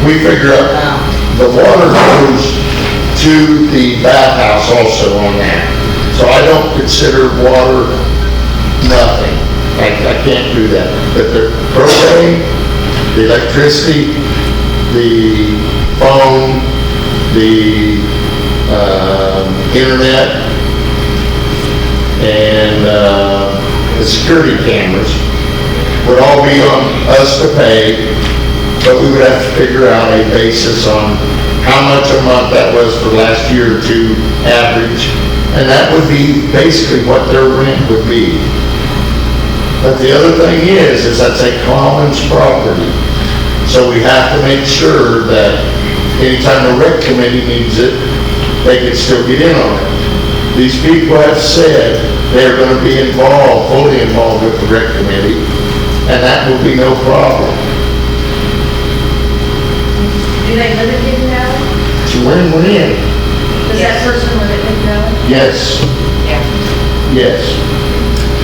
S3: we figure out the water goes to the bathhouse also on that. So I don't consider water nothing. I can't do that. But the propane, the electricity, the phone, the internet, and the security cameras would all be on us to pay, but we would have to figure out a basis on how much a month that was for last year or two average, and that would be basically what their rent would be. But the other thing is that's a commons property, so we have to make sure that anytime the rec committee needs it, they can still get in on it. These people have said they're going to be involved, fully involved with the rec committee, and that will be no problem.
S7: Do they live in Hidden Valley?
S3: It's a win-win.
S7: Does that person live in Hidden Valley?
S3: Yes,
S9: Yeah.
S3: yes.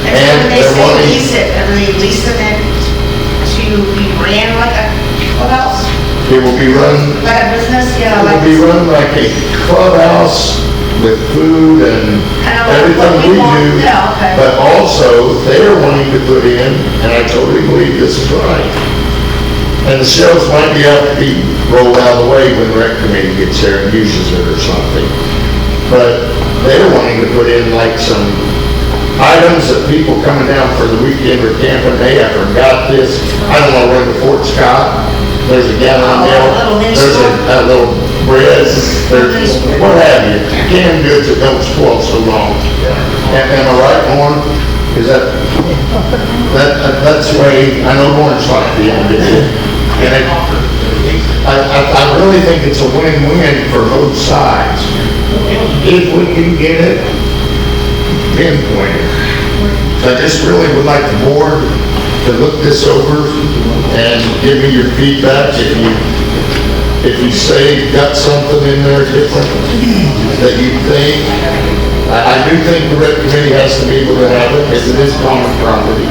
S9: And
S3: And
S9: when they
S3: they're
S9: say
S3: wanting-
S9: lease it, are they leasing it to be ran like a clubhouse?
S3: It will be run,
S9: Like a business, you know,
S3: it
S9: like?
S3: will be run like a clubhouse with food and
S9: Kind of like
S3: everything
S9: what we
S3: we
S9: want?
S3: do.
S9: Yeah, okay.
S3: But also, they're wanting to put in, and I totally believe this is right, and the shelves might be have to be rolled out of the way when the rec committee gets there and uses it or something. But they're wanting to put in like some items that people coming down for the weekend or camping, hey, I forgot this, I don't want to run to Fort Scott, there's a gallon
S9: Oh,
S3: milk,
S9: a little mini
S3: there's
S9: store.
S3: a little bread, there's, what have you, canned goods that don't spoil so long. Am I right, Lauren? Is that's the way, I know Lauren's like the end of it. And I really think it's a win-win for both sides. If we can get it pinpointed. I just really would like the board to look this over and give me your feedback if you say you got something in there different that you think. I do think the rec committee has to be able to have it, because it is common property.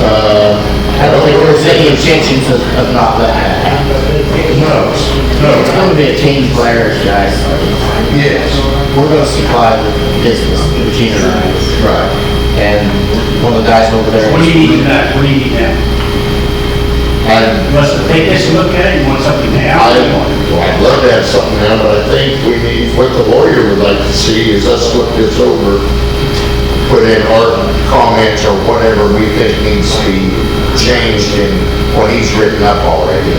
S4: I don't think there's any intentions of not letting that happen.
S3: No,
S4: It's going to be a team player, guys.
S3: yes,
S4: We're going to supply the business, the machinery.
S3: right.
S4: And one of the guys over there.
S1: What do you need tonight? What do you need now? You want us to take this and look at it? You want something now?
S3: I'd love to have something now, but I think we need, what the lawyer would like to see is us look this over, put in our comments or whatever we think needs to be changed in what he's written up already.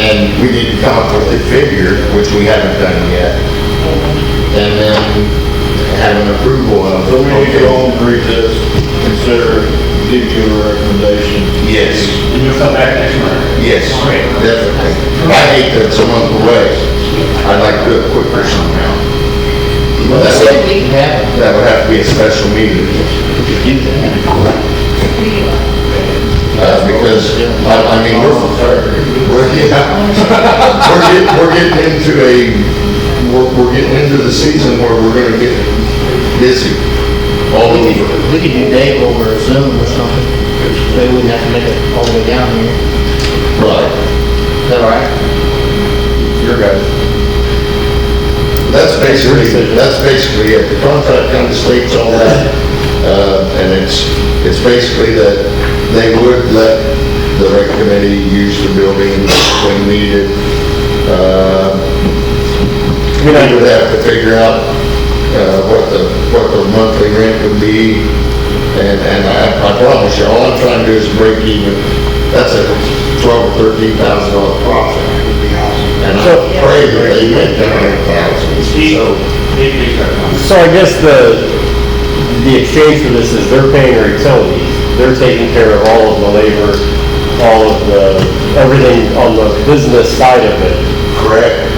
S3: And we need to come up with a figure, which we haven't done yet. And then have an approval of.
S12: So we need to all agree to consider, give you a recommendation.
S3: Yes,
S1: And you'll come back next month?
S3: yes, definitely. I hate that it's a month away. I'd like to do it quicker somehow.
S4: Let's see if we can have it.
S3: That would have to be a special meeting. Because, I mean, we're getting into the season where we're gonna get busy all over.
S4: We could do Dave over Zoom or something. Maybe we have to make it all the way down here.
S3: Right.
S4: Is that all right?
S6: Your guys.
S3: That's basically it. The contract kind of states all that, and it's basically that they would let the rec committee use the building when needed. We would have to figure out, what the monthly rent would be, and I promise you, all I'm trying to do is break even. That's a $12,000 or $13,000 profit. And I pray that they make that $100,000,
S6: So I guess the exchange for this is they're paying their utilities, they're taking care of all of the labor, all of everything on the business side of it.
S3: correct?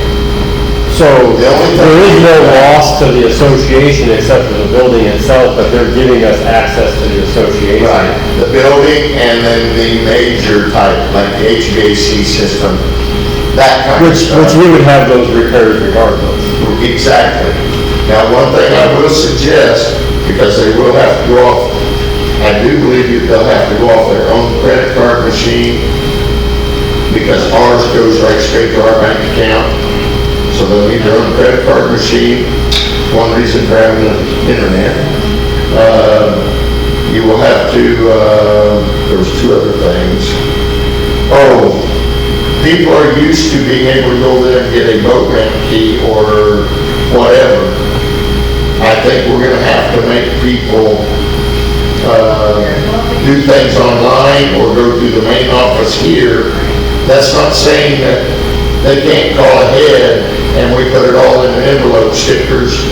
S6: So
S3: The only thing-
S6: there is no loss to the association except for the building itself, but they're giving us access to the association.
S3: Right, the building and then the major type, like the HVAC system, that kind of
S6: Which
S3: stuff.
S6: we would have those repairs regardless.
S3: Exactly. Now, one thing I will suggest, because they will have to go off, I do believe they'll have to go off their own credit card machine, because ours goes right straight to our bank account. So they'll need their own credit card machine. One reason for having the internet. You will have to, there was two other things. Oh, people are used to being able to go there and get a boat ramp key or whatever. I think we're gonna have to make people, do things online or go to the main office here. That's not saying that they can't call ahead and we put it all in an envelope, stickers,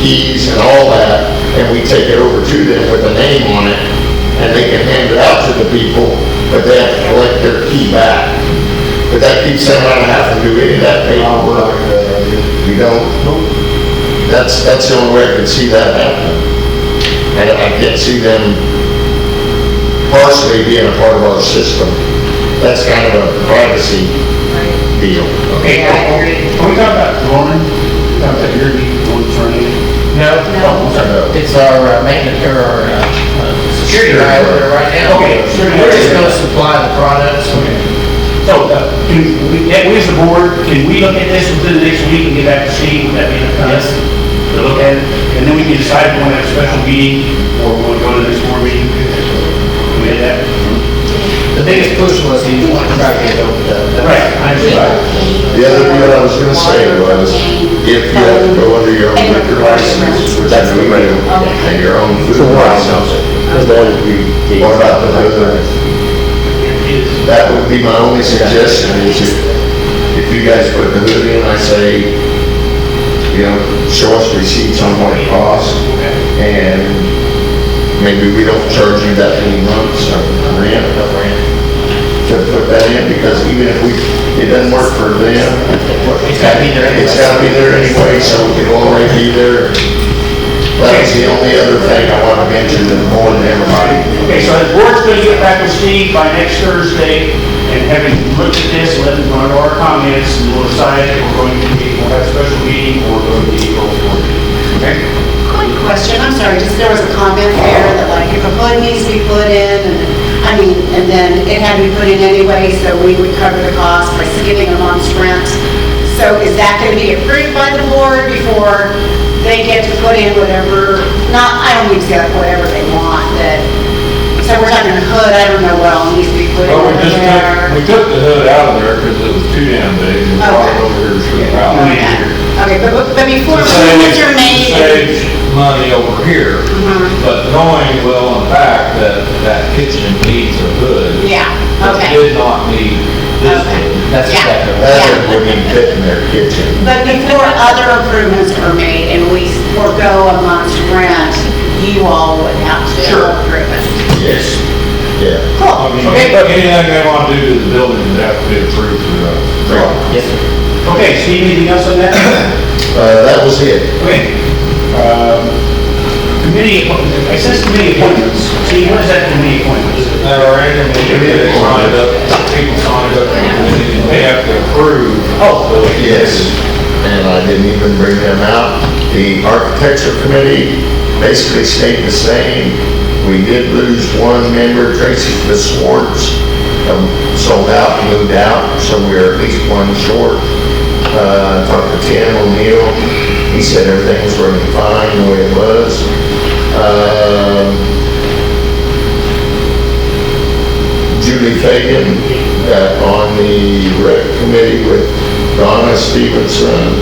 S3: keys and all that, and we take it over to them with a name on it, and they can hand it out to the people, but they have to collect their key back. But that keeps them out of having to do any of that paperwork. You don't, that's the only way I can see that happening. And I can't see them partially being a part of our system. That's kind of a privacy deal.
S1: Okay, can we talk about Lauren? Talk about your Lauren's running?
S4: No,
S1: Oh, I'm sorry.
S4: it's our maintenance, or our security guy over there right now.
S1: Okay, security
S4: We're just
S1: guy.
S4: gonna supply the products.
S1: So, can we, as the board, can we look at this within the next week and get back to Steve? Would that be enough time?
S4: Yes.
S1: To look at it, and then we can decide if we want to have a special meeting, or we want to go to the next board meeting? Can we do that?
S4: The biggest push was he wanted to try to get over the.
S1: Right, I understand.
S3: The other deal I was gonna say was, if you have to go under your own liquor license, which I know you do, and your own food license,
S6: As long as we.
S3: what about the other? That would be my only suggestion, is if you guys put the hood in, I say, show us receipts on what it costs, and maybe we don't charge you that many months of rent, to put that in, because even if it doesn't work for them,
S4: It's gotta be there anyway.
S3: it's gotta be there anyway, so it'll already be there. That was the only other thing I want to mention, more than everybody.
S1: Okay, so the board's going to get back with Steve by next Thursday, and having looked at this, let them go into our comments, and we'll decide if we're going to we'll have a special meeting, or we're going to be both board meeting. Okay?
S10: Quick question, I'm sorry, just there was a comment there that like if a hood needs to be put in, and then it had to be put in anyway, so we would cover the cost by skipping a month's rent. So is that gonna be approved by the board before they get to put in whatever, I don't mean to say like whatever they want, that, so we're talking a hood, I don't know what all needs to be put in
S12: Well,
S10: over there.
S12: we took the hood out of there because it was too damn big, and brought it over here to the house.
S10: Okay, but before
S12: To save-
S10: improvements are made.
S12: to save money over here, but knowing well in fact that kitchen needs a hood.
S10: Yeah,
S12: But
S10: okay.
S12: did not need this
S10: Okay.
S12: hood.
S4: That's
S10: Yeah.
S4: exactly right.
S3: That
S10: Yeah.
S3: wouldn't even fit in their kitchen.
S10: But before other improvements are made and we forego a month's rent, you all would have to
S3: Sure.
S10: approve it.
S3: Yes. Yeah.
S12: I
S10: Cool.
S12: mean,
S10: Okay,
S12: anything they want to do to the building would have to be approved through us.
S4: Yes, sir.
S1: Okay, Steve, anything else on that?
S3: That was it.
S1: Okay. Committee, it says committee appointments. Steve, what is that committee appointments?
S12: There are any committee that signed up, people signed up, and they have to approve.
S1: Oh,
S3: Yes, and I didn't even bring them out. The architecture committee basically stayed the same. We did lose one member, Tracy Swartz, sold out and moved out, so we're at least one short. Talked to Tim O'Neill, he said everything was running fine the way it was. Julie Fagan got on the rec committee with Donna Stevenson,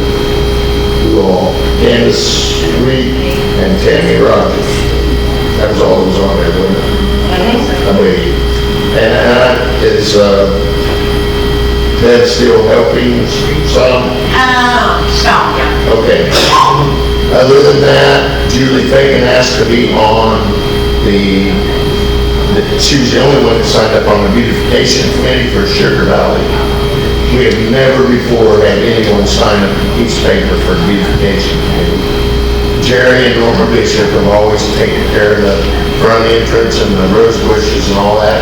S3: Candace Reed, and Tammy Rogers. That was all that was on there, wasn't it? I believe. And is Ted still helping some?
S9: Some, yeah.
S3: Okay. Other than that, Julie Fagan asked to be on she was the only one that signed up on the beautification committee for Sugar Valley. We have never before had anyone sign up a piece of paper for the beautification committee. Jerry and Norma Bishop have always taken care of the front entrance and the rose bushes and all that.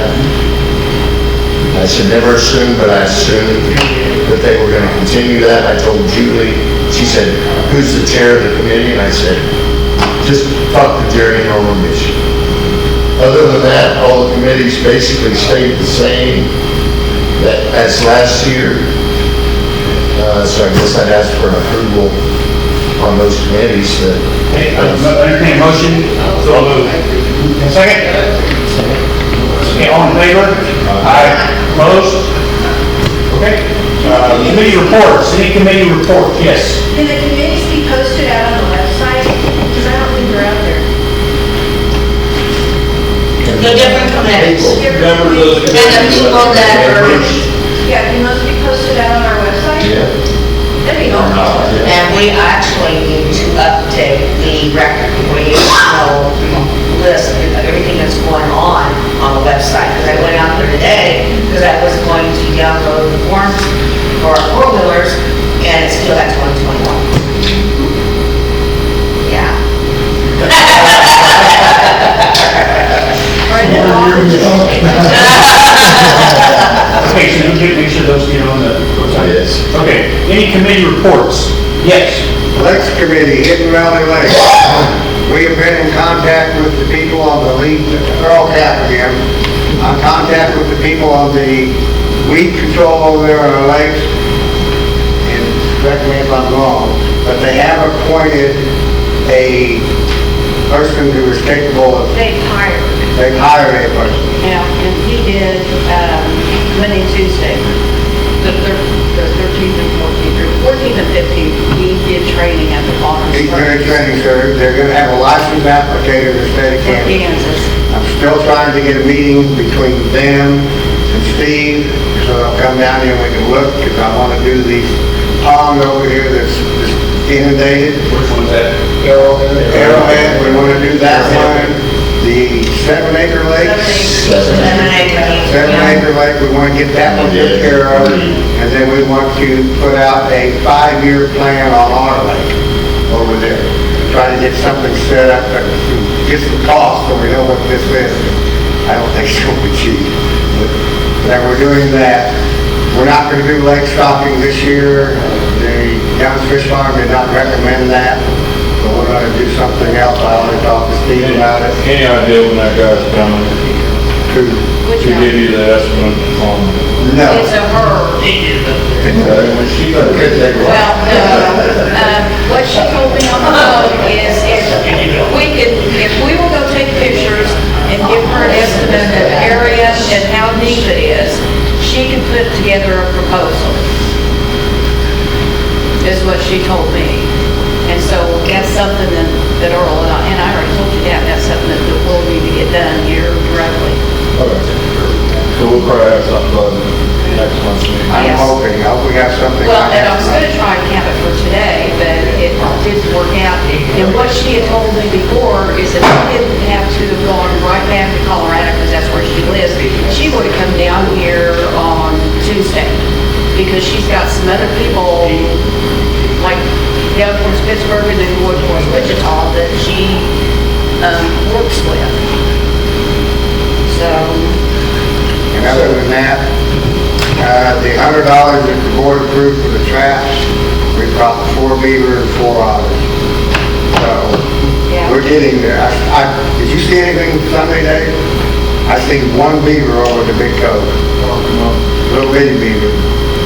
S3: I should never assume, but I assumed that they were going to continue that. I told Julie, she said, who's the chair of the committee? And I said, just talk to Jerry and Norma Bishop. Other than that, all the committees basically stayed the same as last year. So I guess I'd ask for an approval on those committees that.
S1: Entertain a motion. So moved. Second? Okay, all in favor? Aye. Opposed? Okay. Committee reports. Any committee reports? Yes.
S7: Can the committees be posted out on the website? Because I don't think they're out there.
S9: The different committees.
S12: Members of the
S9: And the people that are,
S7: Yeah, can those be posted out on our website?
S3: Yeah.
S7: That'd be helpful.
S9: and we actually need to update the recreational list of everything that's going on the website. Because I went out there today, because I was going to download the forms for our four-wheelers, and it's still at 2021. Yeah.
S7: Right now.
S1: Okay, so you make sure those get on the website.
S3: Yes.
S1: Okay, any committee reports? Yes.
S8: Lakes Committee, Hidden Valley Lakes. We have been in contact with the people on the lead, Earl Cap again, on contact with the people on the weed control over there on the lakes. And correct me if I'm wrong, but they have appointed a person who is capable of,
S7: They've
S8: hired a person.
S7: Yeah, and he did, Monday, Tuesday, the 13th and 14th, or 14th and 15th, we did training at the Palmer
S8: He's been in
S7: Springs.
S8: training, sir. They're gonna have a licensed applicator in the state of
S7: In
S8: Kansas.
S7: Kansas.
S8: I'm still trying to get a meeting between them and Steve, so they'll come down here and we can look, because I want to do these pond over here that's inundated.
S12: Which one's that?
S8: Arrowhead, we want to do that one. The 7-acre lake. 7-acre lake, we want to get that one taken care of. And then we want to put out a 5-year plan on our lake over there. Try to get something set up, get some costs so we know what this is. I don't think it's going to be cheap. But we're doing that. We're not going to do lake stocking this year. The Young's Fish Farm did not recommend that. So we're going to do something else. I already talked to Steve about it.
S12: Any idea when that guy's coming
S7: Which
S12: to
S7: one?
S12: give you the estimate on?
S8: No.
S7: It's a her.
S12: When she got
S7: Well, what she told me on the phone is if we will go take pictures and give her an estimate of the area and how deep it is, she can put together a proposal, is what she told me. And so that's something that Earl and I already told you that's something that we'll need to get done here directly.
S12: So we'll probably have something by next month's meeting.
S8: I'm
S7: Yes.
S8: hoping, I hope we got something.
S7: Well, and I was gonna try and have it for today, but it didn't work out. And what she had told me before is that we didn't have to have gone right back to Colorado, because that's where she lives. She would have come down here on Tuesday, because she's got some other people, like down towards Pittsburgh and then going towards Wichita, that she works with. So,
S8: And other than that, the $100 that the board approved for the traps, we brought 4 beaver and 4 otters. So,
S7: yeah,
S8: we're getting there. Did you see anything Sunday, Dave? I seen one beaver over the big cove, little bitty beaver.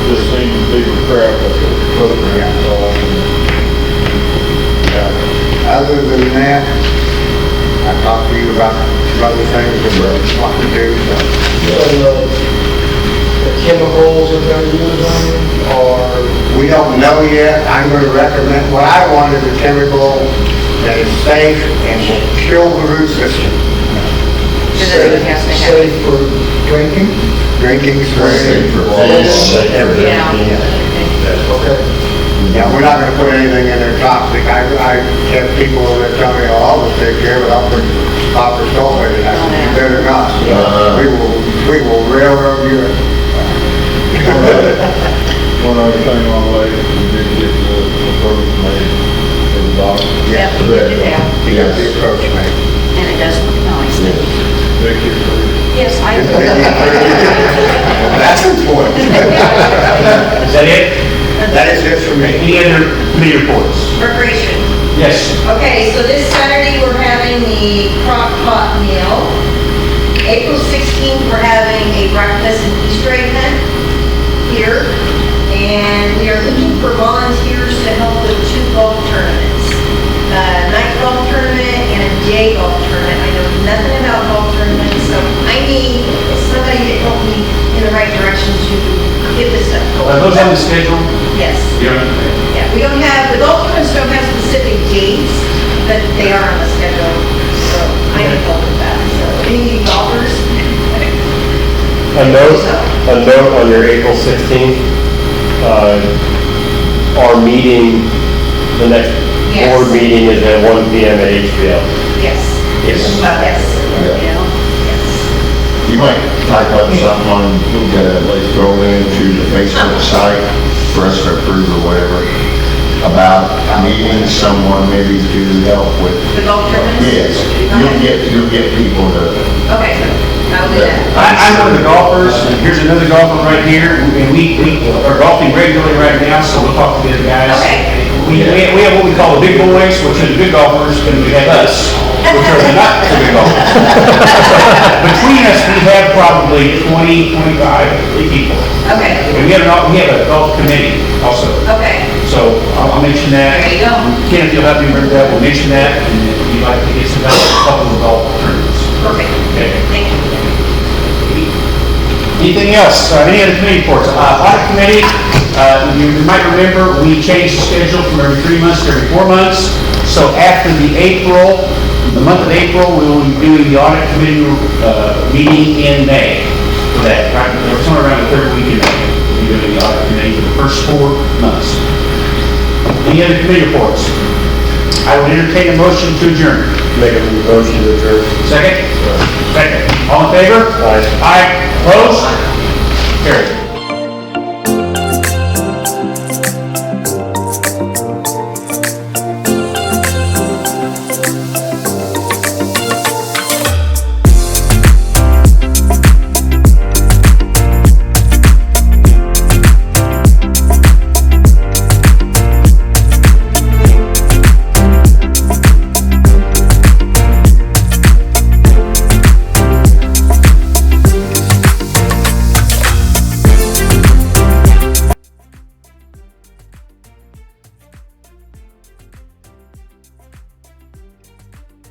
S12: Just seems to be the crap of the program.
S8: Other than that, I talked to you about other things that we're wanting to do, so.
S5: The chemicals that they're using, or
S8: We don't know yet. I'm gonna recommend, what I want is a chemical that is safe and will kill the root system.
S7: So that it has to happen.
S5: safe for drinking.
S8: Drinking, spraying.
S7: Yeah.
S5: Okay.
S8: Yeah, we're not gonna put anything in there toxic. I have people that tell me, oh, I'll just take care of it, I'll put copper sulfate in it. I said, you better not. We will railroad you.
S12: One other thing on the way, we did get the approach made for the dock.
S7: Yeah, we did that.
S8: You got the approach made.
S7: And it does look nice.
S12: Vicky approved.
S7: Yes, I.
S8: That's important.
S1: Is that it?
S8: That is it for me.
S1: Any other committee reports?
S9: Recreation.
S1: Yes.
S9: Okay, so this Saturday, we're having the crock pot meal. April 16th, we're having a breakfast and Easter egg hunt here. And we are looking for volunteers to help with 2 golf tournaments. A night golf tournament and a day golf tournament. I know nothing about golf tournaments, so I need somebody to help me in the right direction to get this stuff
S1: Are
S9: going.
S1: those on the schedule?
S9: Yes.
S1: You don't-
S9: Yeah, we don't have, the golf tournaments don't have specific dates, but they are on the schedule, so I need help with that. So any golfers?
S6: A note on your April 16th, our meeting, the next
S9: Yes.
S6: board meeting is at 1 PM at HBO.
S9: Yes.
S1: Yes.
S9: Yes.
S12: Yeah.
S9: Yes.
S3: You might type up something on, like throw into the Facebook site for us to approve or whatever, about needing someone maybe to help with.
S9: The golf tournaments?
S3: Yes, you'll get people to.
S9: Okay, I'll do that.
S1: I'm one of the golfers, and here's another golfer right here, and we are golfing regularly right now, so we'll talk to the other guys.
S9: Okay.
S1: We have what we call the big boys, which are the good golfers, and we have us, which are the not so good golfers. Between us, we have probably 20, 25 people.
S9: Okay,
S1: And we have a golf committee also.
S9: okay,
S1: So I'll mention that.
S9: there you go.
S1: Ken, if you'll help me remember that, we'll mention that, and if you'd like to get some help with a couple of golf tournaments.
S9: Perfect.
S1: Okay.
S9: Thank you.
S1: Anything else? Any other committee reports? Audit committee, you might remember, we changed the schedule from every 3 months to every 4 months. So after the month of April, we will be doing the audit committee meeting in May. For that, right, somewhere around the 3rd week in May, we'll be doing the audit committee for the first 4 months. Any other committee reports? I will entertain a motion to adjourn.
S6: Make a motion to adjourn.
S1: Second? Second. All in favor?
S6: Aye.
S1: Aye. Opposed? Carried.